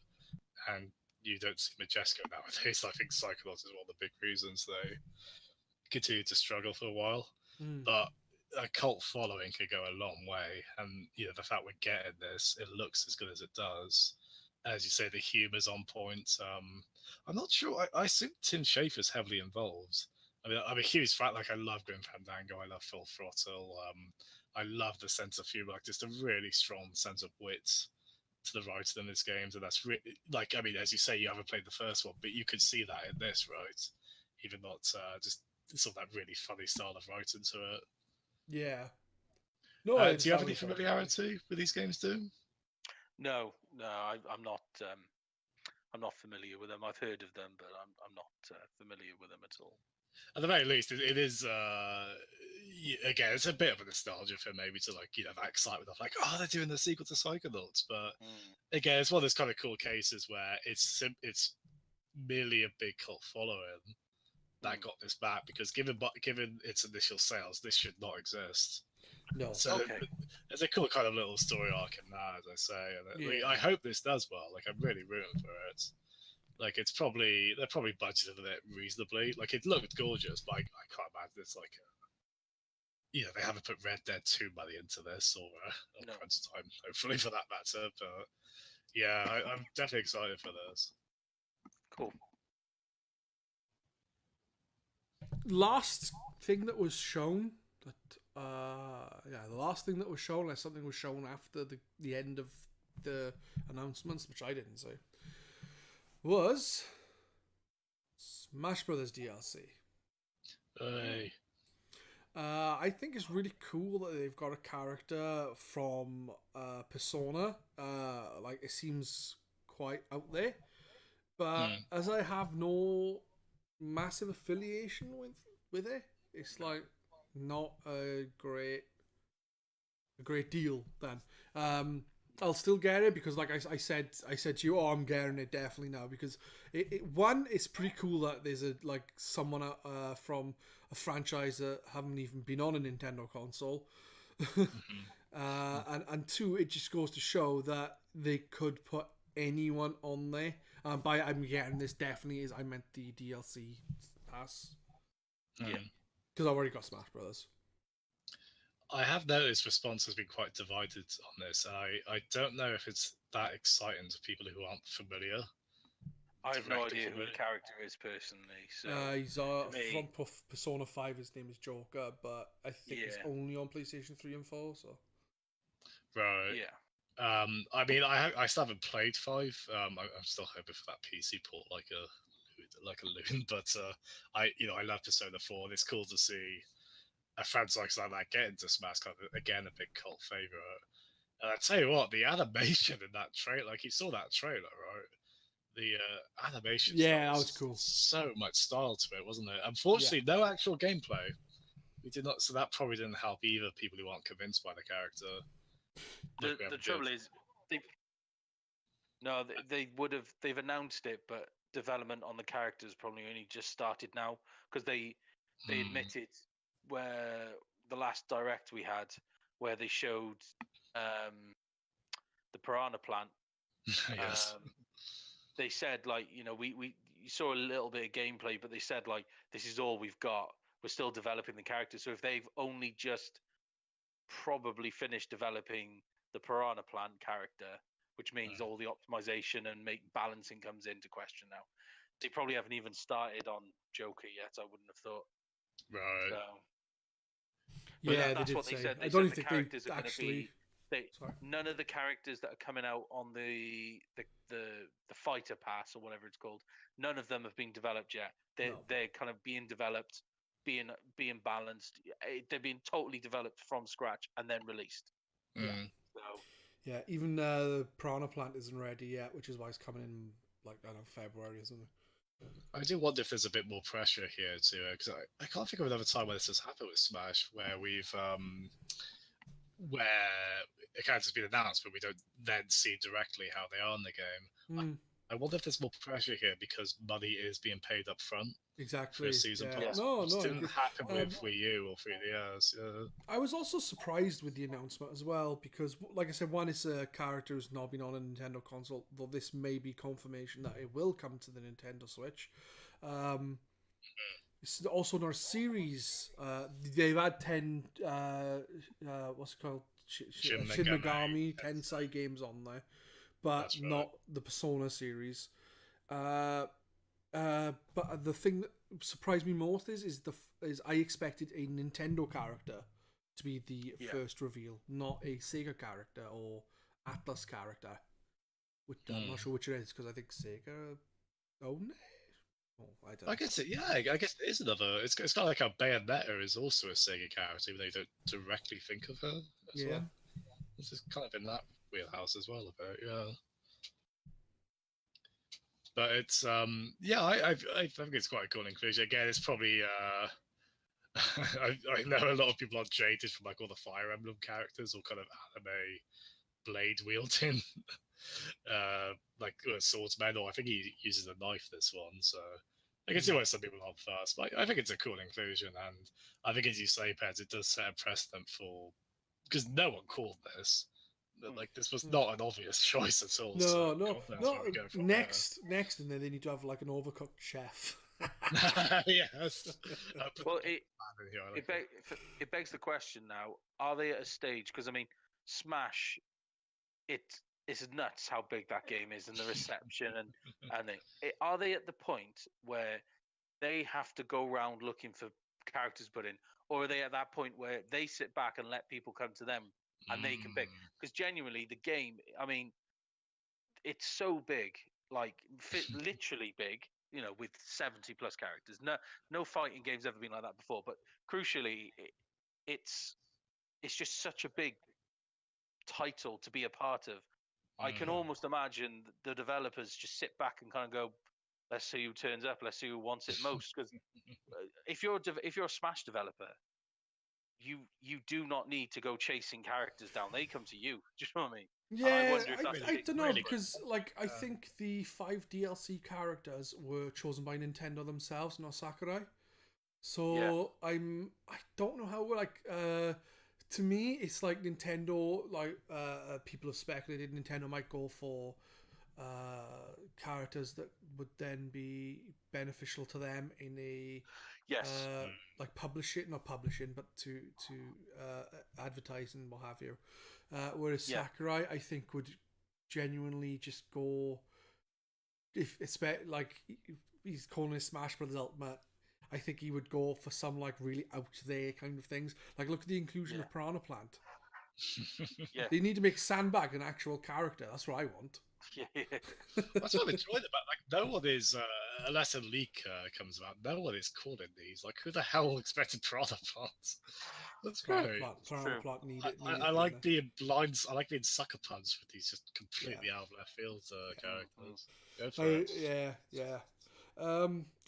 and you don't see Majesco nowadays. I think Psychonauts is one of the big reasons they continued to struggle for a while, but a cult following could go a long way, and the fact we're getting this, it looks as good as it does. As you say, the humor's on point. I'm not sure. I assume Tim Schafer's heavily involved. I mean, I'm a huge fan. Like, I love Grim Fandango. I love Full Throttle. I love the sense of humor, like just a really strong sense of wit to the writing in this game. And that's really, like, I mean, as you say, you haven't played the first one, but you could see that in this, right? Even not just sort of that really funny style of writing to it. Yeah. No. Do you have any familiarity with these games, Doom? No, I'm not. I'm not familiar with them. I've heard of them, but I'm not familiar with them at all. At the very least, it is. Again, it's a bit of a nostalgia for maybe to that excitement of like, oh, they're doing the sequel to Psychonauts. But again, it's one of those kind of cool cases where it's merely a big cult following that got this back, because given its initial sales, this should not exist. No. So there's a cool kind of little story arc in that, as I say. And I hope this does well. Like, I'm really rooting for it. Like they're probably budgeted it reasonably. Like it looked gorgeous, but I can't imagine it's like they haven't put Red Dead 2 money into this or crunch time, hopefully, for that matter. But yeah, I'm definitely excited for this. Cool. Last thing that was shown the last thing that was shown, unless something was shown after the end of the announcements, which I didn't see, was Smash Brothers DLC. Hey. I think it's really cool that they've got a character from Persona. Like it seems quite out there, but as I have no massive affiliation with it, it's like not a great deal. Then I'll still get it because, like I said to you, I'm getting it definitely now because it's pretty cool that there's someone from a franchise that haven't even been on a Nintendo console, and two, it just goes to show that they could put anyone on there. By I'm getting this definitely is I meant the DLC pass. Yeah, because I've already got Smash Brothers. I have noticed response has been quite divided on this. I don't know if it's that exciting to people who aren't familiar. I have no idea who the character is personally. So he's from Persona 5. His name is Joker, but I think it's only on PlayStation 3 and 4. So right, yeah. I mean, I still haven't played 5. I'm still hoping for that PC port like a loon. But I love Persona 4. And it's cool to see a franchise like that get into Smash, kind of, again, a big cult favorite. And I tell you what, the animation in that trailer, like you saw that trailer, right? The animation, that was cool. So much style to it, wasn't it? Unfortunately, no actual gameplay. We did not, so that probably didn't help either. People who aren't convinced by the character. The trouble is, they've announced it, but development on the characters probably only just started now because they admitted where the last direct we had, where they showed the Piranha Plant. Yes. They said we saw a little bit of gameplay, but they said this is all we've got. We're still developing the characters. So if they've only just probably finished developing the Piranha Plant character, which means all the optimization and balancing comes into question now. They probably haven't even started on Joker yet. I wouldn't have thought. Right. So, that's what they said. They said the characters are going to be. None of the characters that are coming out on the fighter pass or whatever it's called, none of them have been developed yet. They're kind of being developed, being balanced. They're being totally developed from scratch and then released. Yeah, even the Piranha Plant isn't ready yet, which is why it's coming in February, isn't it? I do wonder if there's a bit more pressure here too, because I can't think of another time where this has happened with Smash, where we've where a character's been announced, but we don't then see directly how they are in the game. I wonder if there's more pressure here because money is being paid up front. Exactly. For season pass. No, It didn't happen with Wii U or 3DS. I was also surprised with the announcement as well because, like I said, one is a character who's not been on a Nintendo console, though this may be confirmation that it will come to the Nintendo Switch. It's also in our series. They've had 10, what's it called? Shin Megami Tensei games on there, but not the Persona series. But the thing that surprised me most is I expected a Nintendo character to be the first reveal, not a Sega character or Atlas character. Which I'm not sure which it is because I think Sega own it. Oh, I guess it is another. It's kind of like how Bayonetta is also a Sega character, even though you don't directly think of her as well. This is kind of in that wheelhouse as well, a bit, yeah. But it's I think it's quite a cool inclusion. Again, it's probably I know a lot of people are jaded from all the Fire Emblem characters or kind of anime blade wielding swordsman, or I think he uses a knife this one, so I can see why some people aren't first, but I think it's a cool inclusion, and I think, as you say, Pedz, it does set a precedent for, because no one called this. Like this was not an obvious choice at all. No, so no. God knows where we go from Next, and then they need to have like an overcooked chef. Yes. Well, it begs the question now: are they at a stage? Because I mean, Smash, it's nuts how big that game is and the reception and are they at the point where they have to go around looking for characters put in, or are they at that point where they sit back and let people come to them and they can pick? Because genuinely, the game, I mean, it's so big, like literally big. You know, with 70 plus characters. No fighting game's ever been like that before. But crucially, it's just such a big title to be a part of. I can almost imagine the developers just sit back and kind of go, "Let's see who turns up. Let's see who wants it most." Because if you're a Smash developer, you do not need to go chasing characters down. They come to you. Do you know what I mean? Yeah, I don't know, because like I think the 5 DLC characters were chosen by Nintendo themselves, not Sakurai. So I don't know how to me it's like Nintendo, like people have speculated Nintendo might go for characters that would then be beneficial to them in a like not publishing, but to advertise and what have you. Whereas Sakurai, I think, would genuinely just go, if like he's calling it Smash Brothers Ultimate, I think he would go for some like really out there kind of things. Like look at the inclusion of Piranha Plant. They need to make Sandbag an actual character. That's what I want. That's what I enjoyed about. Like, no one is unless a leak comes about. No one is calling these. Like, who the hell expected Piranha Plants? That's great. Piranha Plant need it. I like being blinds. I like being sucker punched with these just completely out of left field characters. Go for it. Yeah.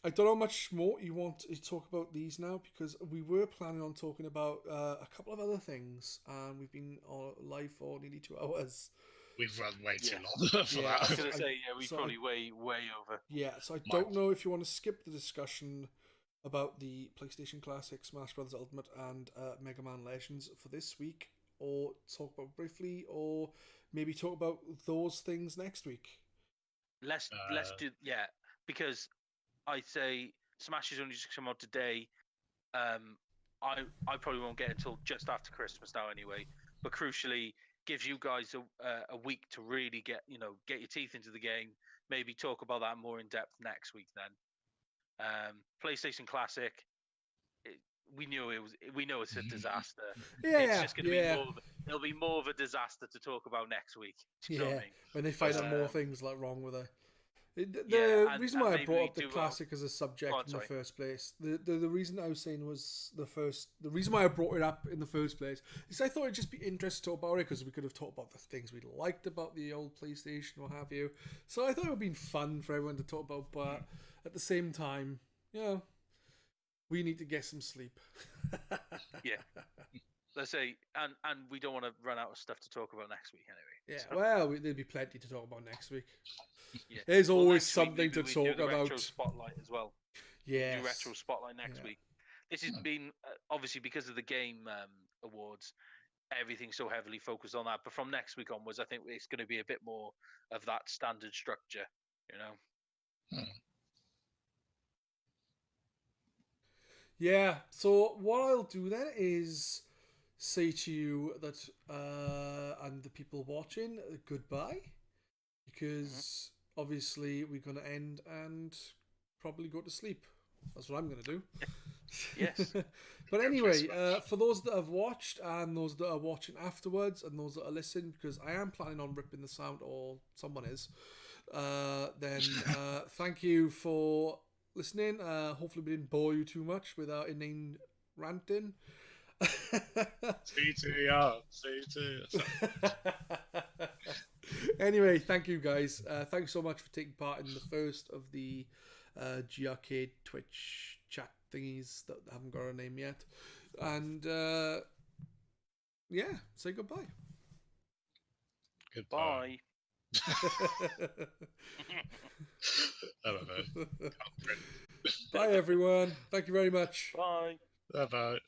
I don't know how much more you want to talk about these now, because we were planning on talking about a couple of other things, and we've been live for nearly 2 hours. We've run way too long for that. I was going to say, we're probably way over. Yeah, so I don't know if you want to skip the discussion about the PlayStation Classic, Smash Bros. Ultimate, and Mega Man Legends for this week, or talk about briefly, or maybe talk about those things next week. Let's do, because I'd say Smash is only just come out today. I probably won't get it until just after Christmas now anyway, but crucially gives you guys a week to really get your teeth into the game, maybe talk about that more in depth next week then. PlayStation Classic, we know it's a disaster. It's just going to be it'll be more of a disaster to talk about next week. You know what I mean? When they find out more things like wrong with it. The reason why I brought up the Classic as a subject in the first place, the reason I was saying was the reason why I brought it up in the first place is I thought it'd just be interesting to talk about it, because we could have talked about the things we liked about the old PlayStation, what have you. So I thought it would have been fun for everyone to talk about, but at the same time, we need to get some sleep. Let's say, and we don't want to run out of stuff to talk about next week anyway. Yeah, well, there'll be plenty to talk about next week. There's always something to talk about. Retro Spotlight as well. Yeah. Do Retro Spotlight next week. This has been obviously because of the game awards. Everything's so heavily focused on that, but from next week onwards, I think it's going to be a bit more of that standard structure. Yeah. So what I'll do then is say to you that and the people watching, goodbye, because obviously we're going to end and probably go to sleep. That's what I'm going to do. Yes. But anyway, for those that have watched and those that are watching afterwards and those that are listening, because I am planning on ripping the sound, or someone is, then thank you for listening. Hopefully we didn't bore you too much with our inane ranting. See you. Anyway, thank you guys. Thanks so much for taking part in the first of the GRcade Twitch chat thingies that haven't got a name yet. And say goodbye. Goodbye. I don't know. Bye everyone. Thank you very much. Bye. Bye.